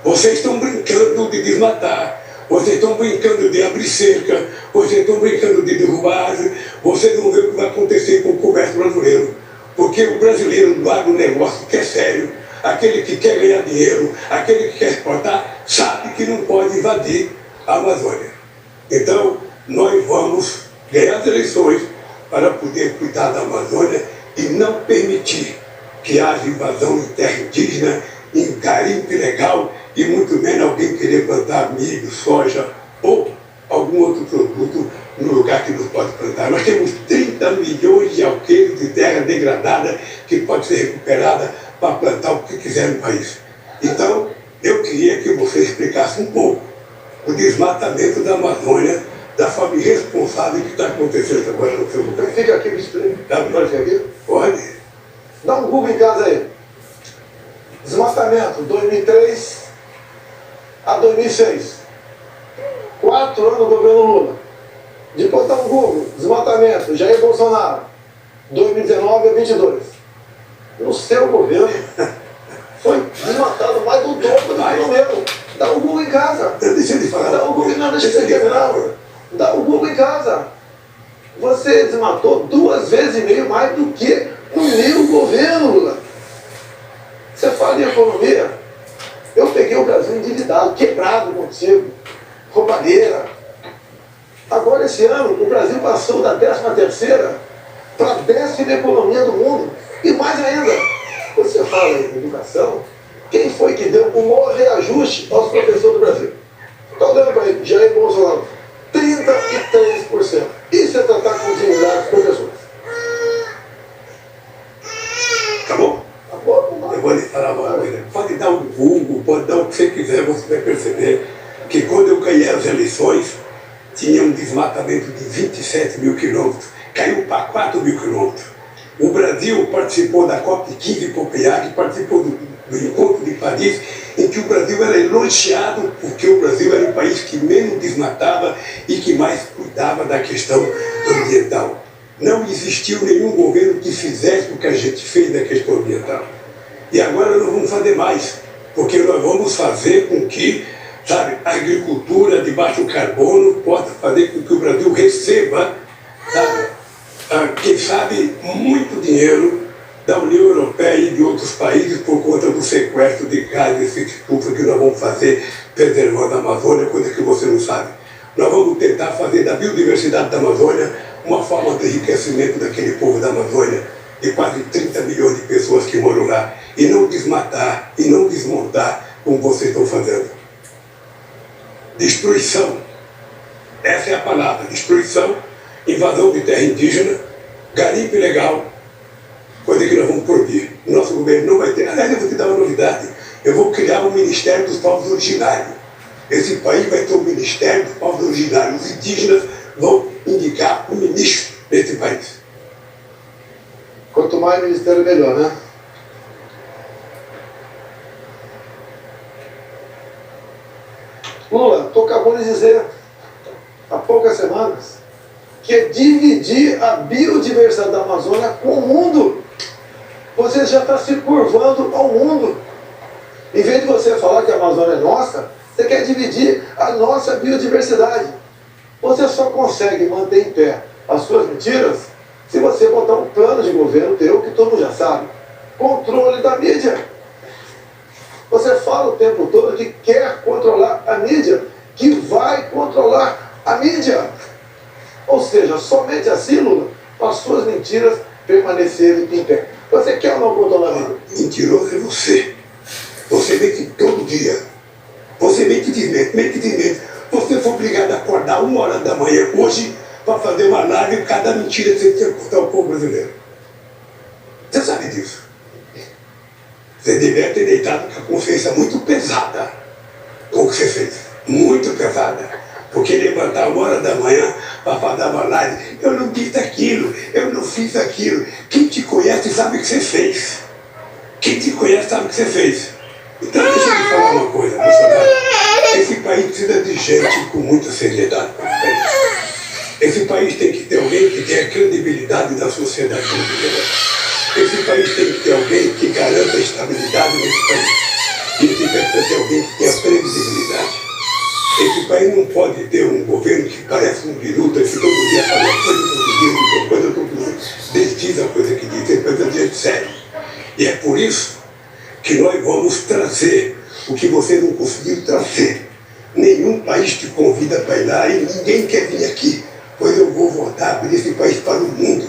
Vocês estão brincando de desmatar. Vocês estão brincando de abrir cerca. Vocês estão brincando de derrubar. Vocês vão ver o que vai acontecer com o comércio brasileiro. Porque o brasileiro do agronegócio que é sério, aquele que quer ganhar dinheiro, aquele que quer exportar, sabe que não pode invadir a Amazônia. Então, nós vamos ganhar as eleições para poder cuidar da Amazônia e não permitir que haja invasão em terra indígena, em garimpo ilegal e muito menos alguém querer plantar milho, soja ou algum outro produto no lugar que não pode plantar. Nós temos 30 milhões de alqueires de terra degradada que pode ser recuperada para plantar o que quiser no país. Então, eu queria que você explicasse um pouco o desmatamento da Amazônia, da forma irresponsável que está acontecendo agora no seu lugar. Fica aqui, me explica. Pode ficar aqui? Pode. Dá um Google em casa aí. Desmatamento, 2003 a 2006. 4 anos do governo Lula. Depois dá um Google. Desmatamento, Jair Bolsonaro, 2019 a 22. No seu governo, foi desmatado mais do dobro do que no meu. Dá um Google em casa. Deixa eu te falar. Dá um Google, não, deixa eu terminar. Dá o Google em casa. Você desmatou 2,5 vezes mais do que o meu governo, Lula. Você fala em economia, eu peguei o Brasil endividado, quebrado contigo, roubalheira. Agora, esse ano, o Brasil passou da 13ª para a 10ª economia do mundo. E mais ainda, você fala em educação, quem foi que deu o maior reajuste aos professores do Brasil? Está olhando para ele, Jair Bolsonaro, 33%. Isso é tratar com dignidade dos professores. Tá bom? Tá bom? Eu vou lhe falar uma coisa. Pode dar um Google, pode dar o que você quiser, você vai perceber que quando eu ganhei as eleições, tinha um desmatamento de 27 mil quilômetros. Caiu para 4 mil quilômetros. O Brasil participou da COP15 em Copenhague, participou do encontro de Paris, em que o Brasil era elogiado porque o Brasil era o país que menos desmatava e que mais cuidava da questão ambiental. Não existiu nenhum governo que fizesse o que a gente fez na questão ambiental. E agora nós vamos fazer mais, porque nós vamos fazer com que, sabe, a agricultura de baixo carbono possa fazer com que o Brasil receba, sabe, quem sabe, muito dinheiro da União Europeia e de outros países por conta do sequestro de gases de estufa que nós vamos fazer preservando a Amazônia, coisa que você não sabe. Nós vamos tentar fazer da biodiversidade da Amazônia uma forma de enriquecimento daquele povo da Amazônia, de quase 30 milhões de pessoas que moram lá, e não desmatar e não desmontar como vocês estão fazendo. Destruição. Essa é a palavra, destruição, invasão de terra indígena, garimpo ilegal, coisa que nós vamos proibir. Nosso governo não vai ter. Aliás, eu vou te dar uma novidade. Eu vou criar um Ministério dos Povos Originários. Esse país vai ter um Ministério dos Povos Originários. Os indígenas vão indicar o ministro desse país. Quanto mais ministério, melhor, né? Lula, tu acabou de dizer, há poucas semanas, que é dividir a biodiversidade da Amazônia com o mundo. Você já está se curvando ao mundo. Em vez de você falar que a Amazônia é nossa, você quer dividir a nossa biodiversidade. Você só consegue manter em pé as suas mentiras se você botar um plano de governo teu, que todo mundo já sabe. Controle da mídia. Você fala o tempo todo que quer controlar a mídia, que vai controlar a mídia. Ou seja, somente assim, Lula, as suas mentiras permanecerem em pé. Você quer ou não controlar a mídia? Mentiroso é você. Você mente todo dia. Você mente desmente. Você foi obrigado a acordar 1h da manhã hoje para fazer uma live e cada mentira que você tinha que contar ao povo brasileiro. Você sabe disso. Você deve ter deitado com a consciência muito pesada com o que você fez. Muito pesada. Porque levantar 1h da manhã para fazer uma live, eu não disse aquilo, eu não fiz aquilo. Quem te conhece sabe o que você fez. Quem te conhece sabe o que você fez. Então deixa eu te falar uma coisa, Bolsonaro. Esse país precisa de gente com muita seriedade. Esse país tem que ter alguém que tenha credibilidade da sociedade brasileira. Esse país tem que ter alguém que garanta a estabilidade nesse país. Esse país precisa ter alguém que tenha previsibilidade. Esse país não pode ter um governo que parece um biruta, que todo dia fala coisa todo dia, desdiz a coisa que diz. Esse país é gente sério. E é por isso que nós vamos trazer o que você não conseguiu trazer. Nenhum país te convida para ir lá e ninguém quer vir aqui, pois eu vou voltar a abrir esse país para o mundo.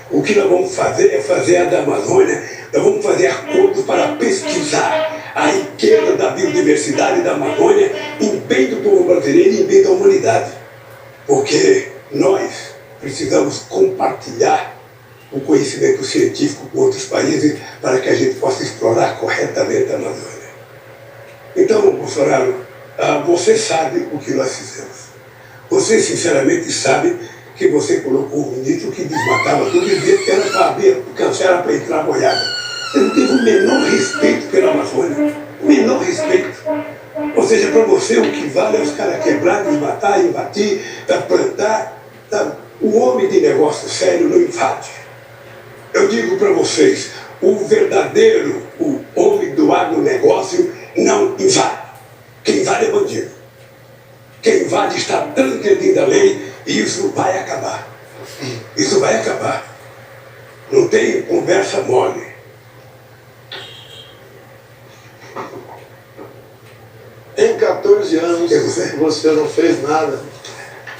O que nós vamos fazer é fazer a da Amazônia, nós vamos fazer acordos para pesquisar a riqueza da biodiversidade da Amazônia em bem do povo brasileiro e em bem da humanidade. Porque nós precisamos compartilhar o conhecimento científico com outros países para que a gente possa explorar corretamente a Amazônia. Então, Bolsonaro, você sabe o que nós fizemos. Você, sinceramente, sabe que você colocou um ministro que desmatava tudo e dizia que era para abrir, que era para entrar boiada. Você não teve o menor respeito pela Amazônia. O menor respeito. Ou seja, para você o que vale é os caras quebrar, desmatar, invadir, plantar. O homem de negócio sério não invade. Eu digo para vocês, o verdadeiro, o homem do agronegócio não invade. Quem invade é bandido. Quem invade está transgredindo a lei E isso vai acabar. Isso vai acabar. Não tem conversa mole. Em 14 anos você não fez nada.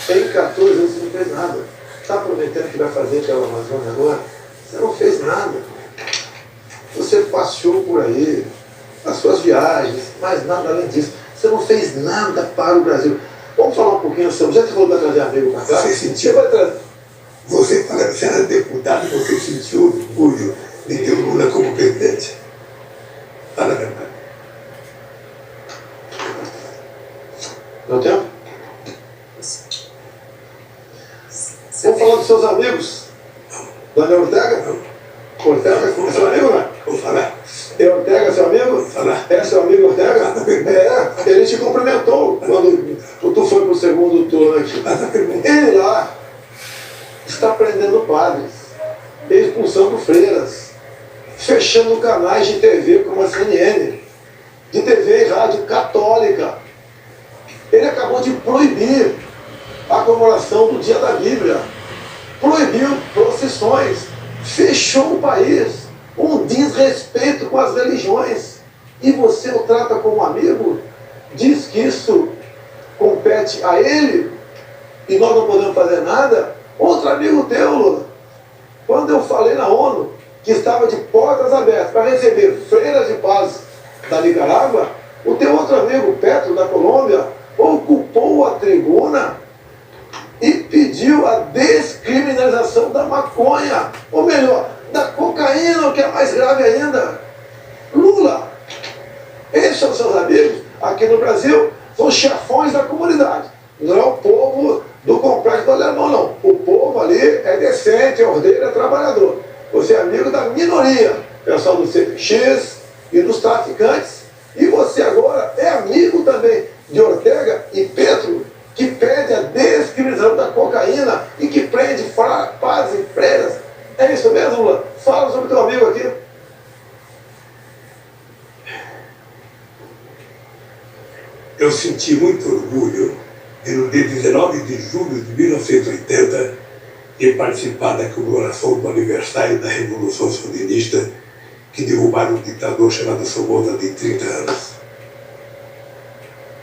Em 14 anos você não fez nada. Está prometendo que vai fazer pela Amazônia agora? Você não fez nada. Você passeou por aí, as suas viagens, mas nada além disso. Você não fez nada para o Brasil. Vamos falar um pouquinho sobre. Já que você falou que vai trazer amigo para cá? Você sentiu? Você era deputado, você sentiu orgulho de ter o Lula como presidente? Fala a verdade. Deu tempo? Vamos falar dos seus amigos? Daniel Ortega? Ortega é seu amigo, né? Vamos falar. É Ortega seu amigo? Vamos falar. É seu amigo Ortega? É, ele te cumprimentou quando tu foi pro segundo turno aqui. Ele lá está prendendo padres, expulsando freiras, fechando canais de TV como a CNN, de TV e rádio católica. Ele acabou de proibir a comemoração do Dia da Bíblia, proibiu procissões, fechou o país, um desrespeito com as religiões. E você o trata como amigo? Diz que isso compete a ele e nós não podemos fazer nada? Outro amigo teu, Lula, quando eu falei na ONU que estava de portas abertas para receber freiras de paz da Nicarágua, o teu outro amigo, Petro, da Colômbia, ocupou a tribuna e pediu a descriminalização da maconha, ou melhor, da cocaína, o que é mais grave ainda. Lula, esses são seus amigos aqui no Brasil, são chefões da comunidade. Não é o povo do complexo do alemão, não. O povo ali é decente, é ordeiro, é trabalhador. Você é amigo da minoria, pessoal do CPX e dos traficantes. E você agora é amigo também de Ortega e Petro, que pede a descriminalização da cocaína e que prende padres e freiras. É isso mesmo, Lula? Fala sobre teu amigo aqui. Eu senti muito orgulho de, no dia 19 de julho de 1980, ter participado da comemoração do aniversário da Revolução Sandinista, que derrubaram um ditador chamado Somoza de 30 anos.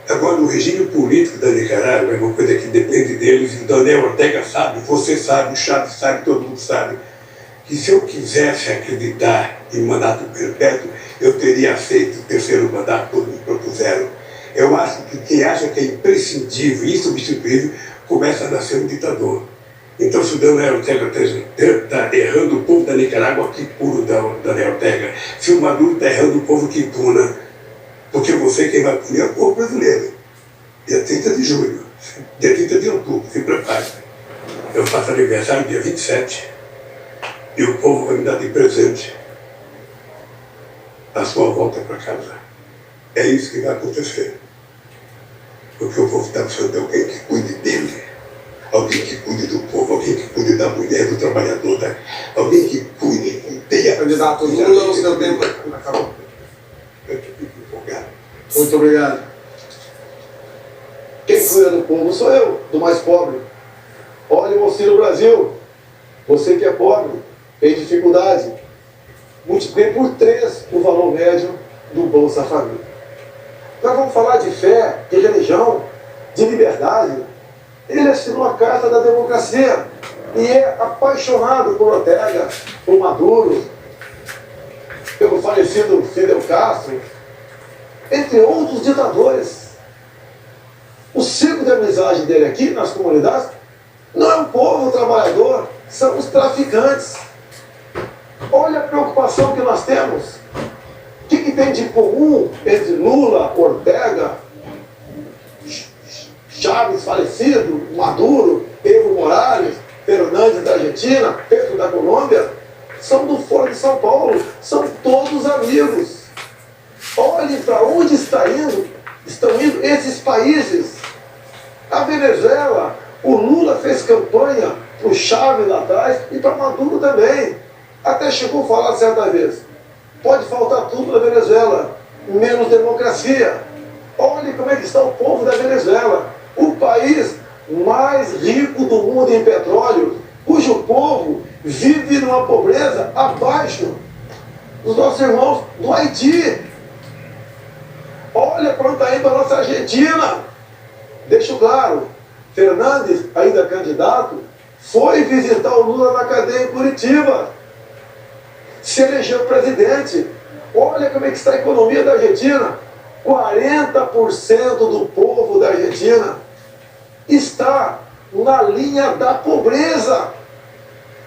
Agora, o regime político da Nicarágua é uma coisa que depende deles, e Daniel Ortega sabe, você sabe, o Chaves sabe, todo mundo sabe, que se eu quisesse acreditar em mandato perpétuo, eu teria aceito o terceiro mandato, todo mundo propuseram. Eu acho que quem acha que é imprescindível e insubstituível começa a nascer um ditador. Então, se o Daniel Ortega está errando o povo da Nicarágua, que puro Daniel Ortega. Se o Maduro está errando o povo, que puna. Porque você quem vai punir é o povo brasileiro. Dia 30 de julho, dia 30 de outubro, se prepare. Eu faço aniversário dia 27 e o povo vai me dar de presente a sua volta para casa. É isso que vai acontecer. Porque o povo está precisando de alguém que cuide dele, alguém que cuide do povo, alguém que cuide da mulher, do trabalhador, alguém que cuide, tenha... Candidato Lula, no seu tempo acabou. Muito obrigado. Quem cuida do povo sou eu, do mais pobre. Olha o Auxílio Brasil. Você que é pobre, tem dificuldade, multiplique por 3 o valor médio do Bolsa Família. Nós vamos falar de fé, de religião, de liberdade. Ele assinou a Carta da Democracia e é apaixonado por Ortega, por Maduro, pelo falecido Fidel Castro, entre outros ditadores. O ciclo de amizade dele aqui nas comunidades não é o povo trabalhador, são os traficantes. Olha a preocupação que nós temos. O que tem de comum entre Lula, Ortega, Chaves falecido, Maduro, Evo Morales, Fernandes da Argentina, Petro da Colômbia? São do Foro de São Paulo, são todos amigos. Olhem para onde estão indo esses países. A Venezuela, o Lula fez campanha para o Chaves lá atrás e para Maduro também. Até chegou a falar certa vez: pode faltar tudo na Venezuela, menos democracia. Olhe como é que está o povo da Venezuela. O país mais rico do mundo em petróleo, cujo povo vive numa pobreza abaixo dos nossos irmãos do Haiti. Olha para onde está indo a nossa Argentina. Deixo claro, Fernandes, ainda candidato, foi visitar o Lula na cadeia em Curitiba. Se elegeu presidente. Olha como é que está a economia da Argentina. 40% do povo da Argentina está na linha da pobreza.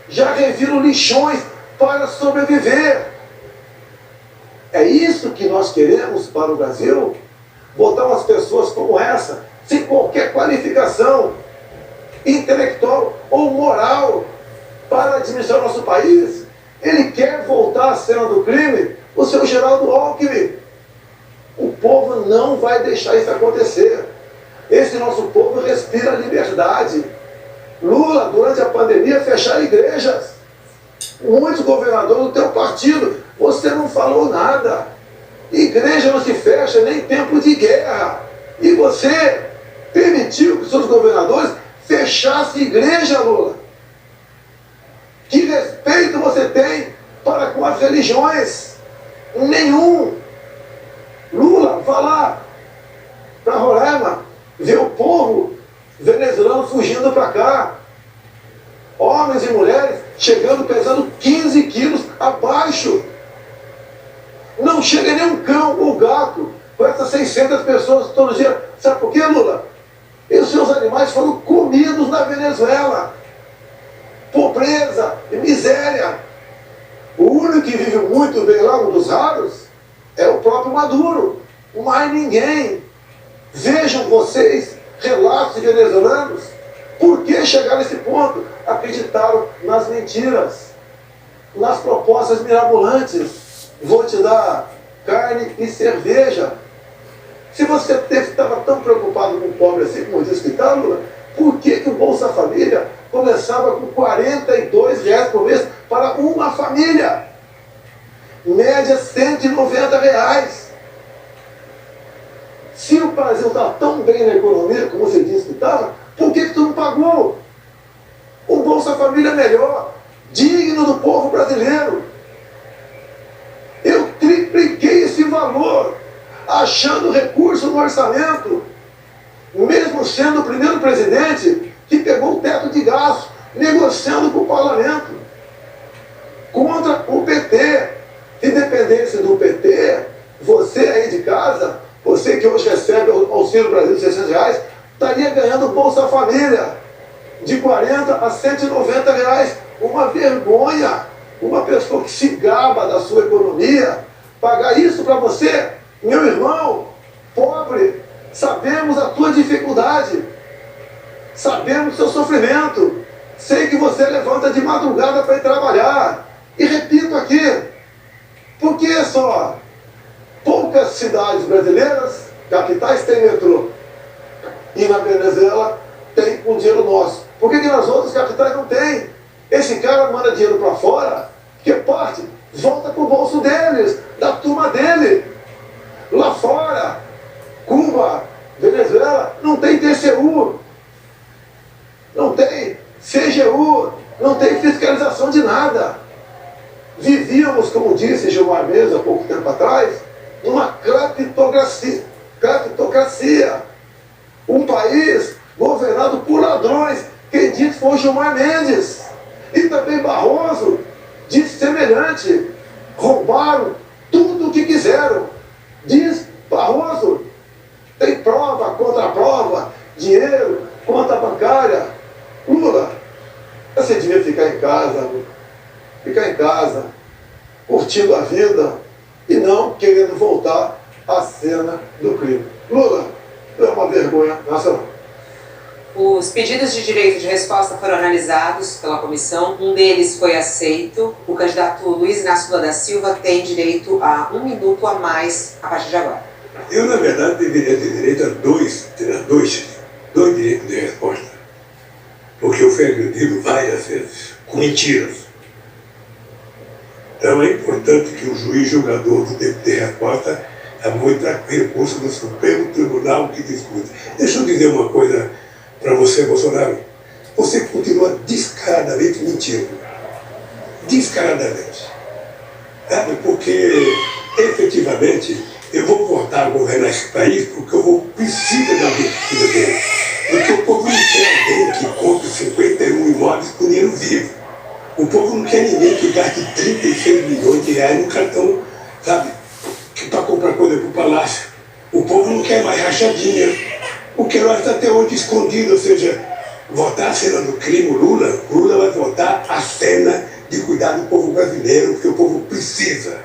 Já reviram lixões para sobreviver. É isso que nós queremos para o Brasil? Botar umas pessoas como essa, sem qualquer qualificação intelectual ou moral, para administrar o nosso país? Ele quer voltar à cena do crime, o seu Geraldo Alckmin. O povo não vai deixar isso acontecer. Esse nosso povo respira liberdade. Lula, durante a pandemia, fecharam igrejas. Muitos governadores do teu partido, você não falou nada. Igreja não se fecha nem em tempo de guerra. E você permitiu que seus governadores fechassem igreja, Lula. Que respeito você tem para com as religiões? Nenhum. Lula, vá lá para Roraima, ver o povo venezuelano fugindo para cá. Homens e mulheres chegando pesando 15 quilos abaixo. Não chega nem um cão ou gato com essas 600 pessoas todo dia. Sabe por quê, Lula? E os seus animais foram comidos na Venezuela. Pobreza e miséria. O único que vive muito bem lá, um dos raros, é o próprio Maduro. Mais ninguém. Vejam vocês, relatos de venezuelanos, por que chegaram a esse ponto? Acreditaram nas mentiras, nas propostas mirabolantes. Vou te dar carne e cerveja. Se você estava tão preocupado com o pobre assim, como disse que está, Lula, por que o Bolsa Família começava com R$42 por mês para uma família? Média R$190. Se o Brasil está tão bem na economia, como você disse que estava, por que tu não pagou? O Bolsa Família melhor, digno do povo brasileiro. Eu tripliquei esse valor, achando recurso no orçamento, mesmo sendo o primeiro presidente que pegou o teto de gastos, negociando com o parlamento, contra o PT. Se dependesse do PT, você aí de casa, você que hoje recebe o Auxílio Brasil de R$600, estaria ganhando Bolsa Família de R$40 a R$190. Uma vergonha. Uma pessoa que se gaba da sua economia, pagar isso para você, meu irmão, pobre. Sabemos a tua dificuldade, sabemos o seu sofrimento. Sei que você levanta de madrugada para ir trabalhar. E repito aqui, por que só poucas cidades brasileiras, capitais, têm metrô? E na Venezuela tem com dinheiro nosso. Por que nas outras capitais não tem? Esse cara manda dinheiro para fora, que parte volta para o bolso deles, da turma dele. Lá fora, Cuba, Venezuela, não tem TCU, não tem CGU, não tem fiscalização de nada. Vivíamos, como disse Gilmar Mendes há pouco tempo atrás, numa cleptocracia. Um país governado por ladrões. Quem disse foi o Gilmar Mendes. E também Barroso disse semelhante. Roubaram tudo o que quiseram. Diz Barroso. Tem prova, contra-prova, dinheiro, conta bancária. Lula, você devia ficar em casa, ficar em casa, curtindo a vida e não querendo voltar à cena do crime. Lula, é uma vergonha nacional. Os pedidos de direito de resposta foram analisados pela comissão, um deles foi aceito. O candidato Luiz Inácio Lula da Silva tem direito a 1 minuto a mais a partir de agora. Eu, na verdade, deveria ter direito a dois direitos de resposta, porque eu fui agredido várias vezes, com mentiras. Então é importante que o juiz julgador do tempo de resposta muito recurso do Supremo Tribunal que discute. Deixa eu dizer uma coisa para você, Bolsonaro, você continua descaradamente mentindo. Descaradamente. Sabe? Porque, efetivamente, eu vou voltar a governar esse país porque eu preciso da vida dele. Porque o povo não quer alguém que compre 51 imóveis com dinheiro vivo. O povo não quer ninguém que gaste 36 milhões de reais no cartão, sabe? Para comprar coisa para o palácio. O povo não quer mais rachadinha. O Queiroz está até hoje escondido, ou seja, votar a cena do crime, Lula vai votar a cena de cuidar do povo brasileiro, porque o povo precisa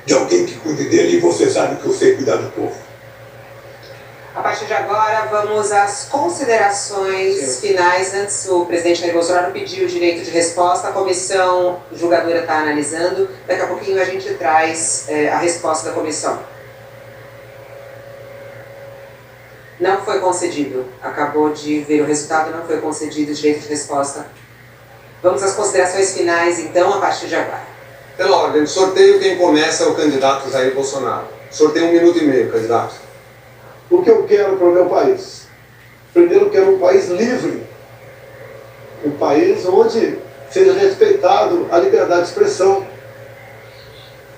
de alguém que cuide dele, e você sabe que eu sei cuidar do povo. A partir de agora, vamos às considerações finais. Antes, o presidente Jair Bolsonaro pediu o direito de resposta, a comissão julgadora está analisando. Daqui a pouquinho a gente traz a resposta da comissão. Não foi concedido. Acabou de ver o resultado, não foi concedido o direito de resposta. Vamos às considerações finais, então, a partir de agora. Pela ordem, sorteio quem começa é o candidato Jair Bolsonaro. Sorteio 1 minuto e meio, candidato. O que eu quero para o meu país? Primeiro, eu quero um país livre. Um país onde seja respeitado a liberdade de expressão.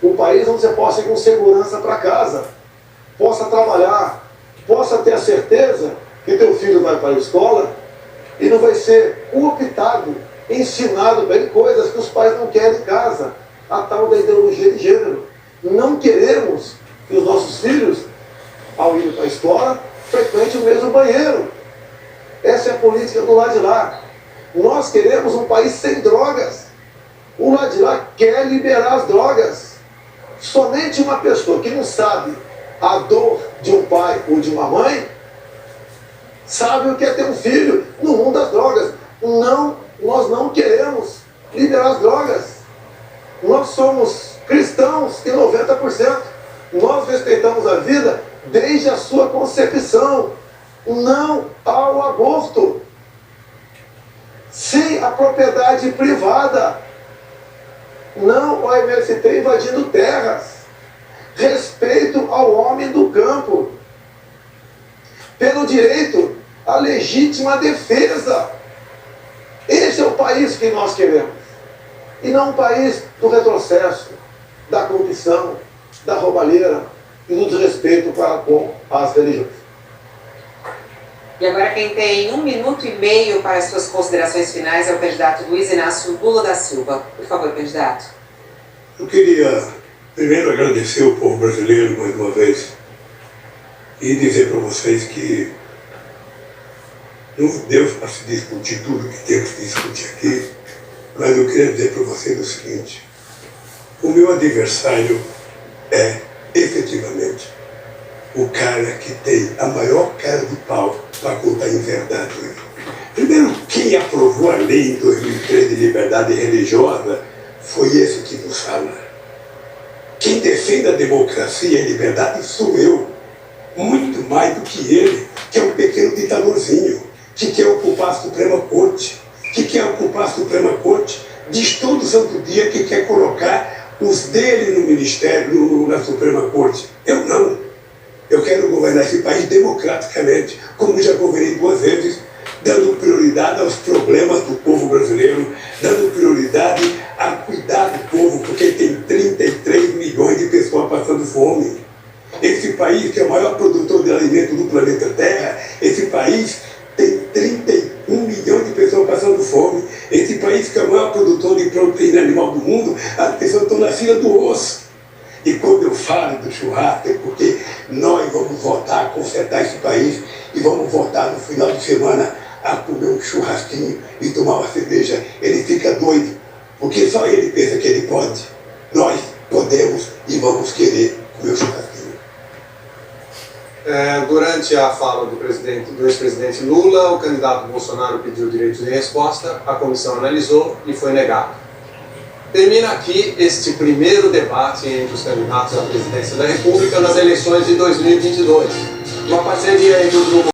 Um país onde você possa ir com segurança para casa, possa trabalhar, possa ter a certeza que teu filho vai para a escola e não vai ser cooptado, ensinado para ele coisas que os pais não querem em casa. A tal da ideologia de gênero. Não queremos que os nossos filhos, ao ir para a escola, frequentem o mesmo banheiro. Essa é a política do lado de lá. Nós queremos um país sem drogas. O lado de lá quer liberar as drogas. Somente uma pessoa que não sabe a dor de um pai ou de uma mãe sabe o que é ter um filho no mundo das drogas. Não, nós não queremos liberar as drogas. Nós somos cristãos em 90%. Nós respeitamos a vida desde a sua concepção. Não ao aborto. Sim à propriedade privada. Não ao MST invadindo terras. Respeito ao homem do campo. Pelo direito à legítima defesa. Esse é o país que nós queremos. E não um país do retrocesso, da corrupção, da roubalheira e do desrespeito para com as religiões. E agora quem tem 1 minuto e meio para as suas considerações finais é o candidato Luiz Inácio Lula da Silva. Por favor, candidato. Eu queria primeiro agradecer ao povo brasileiro mais uma vez e dizer para vocês que não deu para se discutir tudo que temos que discutir aqui, mas eu queria dizer para vocês o seguinte: o meu adversário é, efetivamente, o cara que tem a maior cara de pau para contar em verdade. Primeiro, quem aprovou a lei em 2003 de liberdade religiosa foi esse que nos fala. Quem defende a democracia e a liberdade sou eu, muito mais do que ele, que é um pequeno ditadorzinho, que quer ocupar a Suprema Corte, diz todo santo dia que quer colocar os dele no ministério, na Suprema Corte. Eu não. Eu quero governar esse país democraticamente, como já governei 2 vezes, dando prioridade aos problemas do povo brasileiro, dando prioridade a cuidar do povo, porque tem 33 milhões de pessoas passando fome. Esse país, que é o maior produtor de alimento do planeta Terra, esse país tem 31 milhões de pessoas passando fome. Esse país, que é o maior produtor de proteína animal do mundo, as pessoas estão na fila do osso. E quando eu falo do churrasco, é porque nós vamos voltar a consertar esse país e vamos voltar no final de semana a comer um churrasquinho e tomar uma cerveja. Ele fica doido, porque só ele pensa que ele pode. Nós podemos e vamos querer comer o churrasquinho. Durante a fala do ex-presidente Lula, o candidato Bolsonaro pediu direito de resposta, a comissão analisou e foi negado. Termina aqui este primeiro debate entre os candidatos à presidência da República nas eleições de 2022. Uma parceria entre o Grupo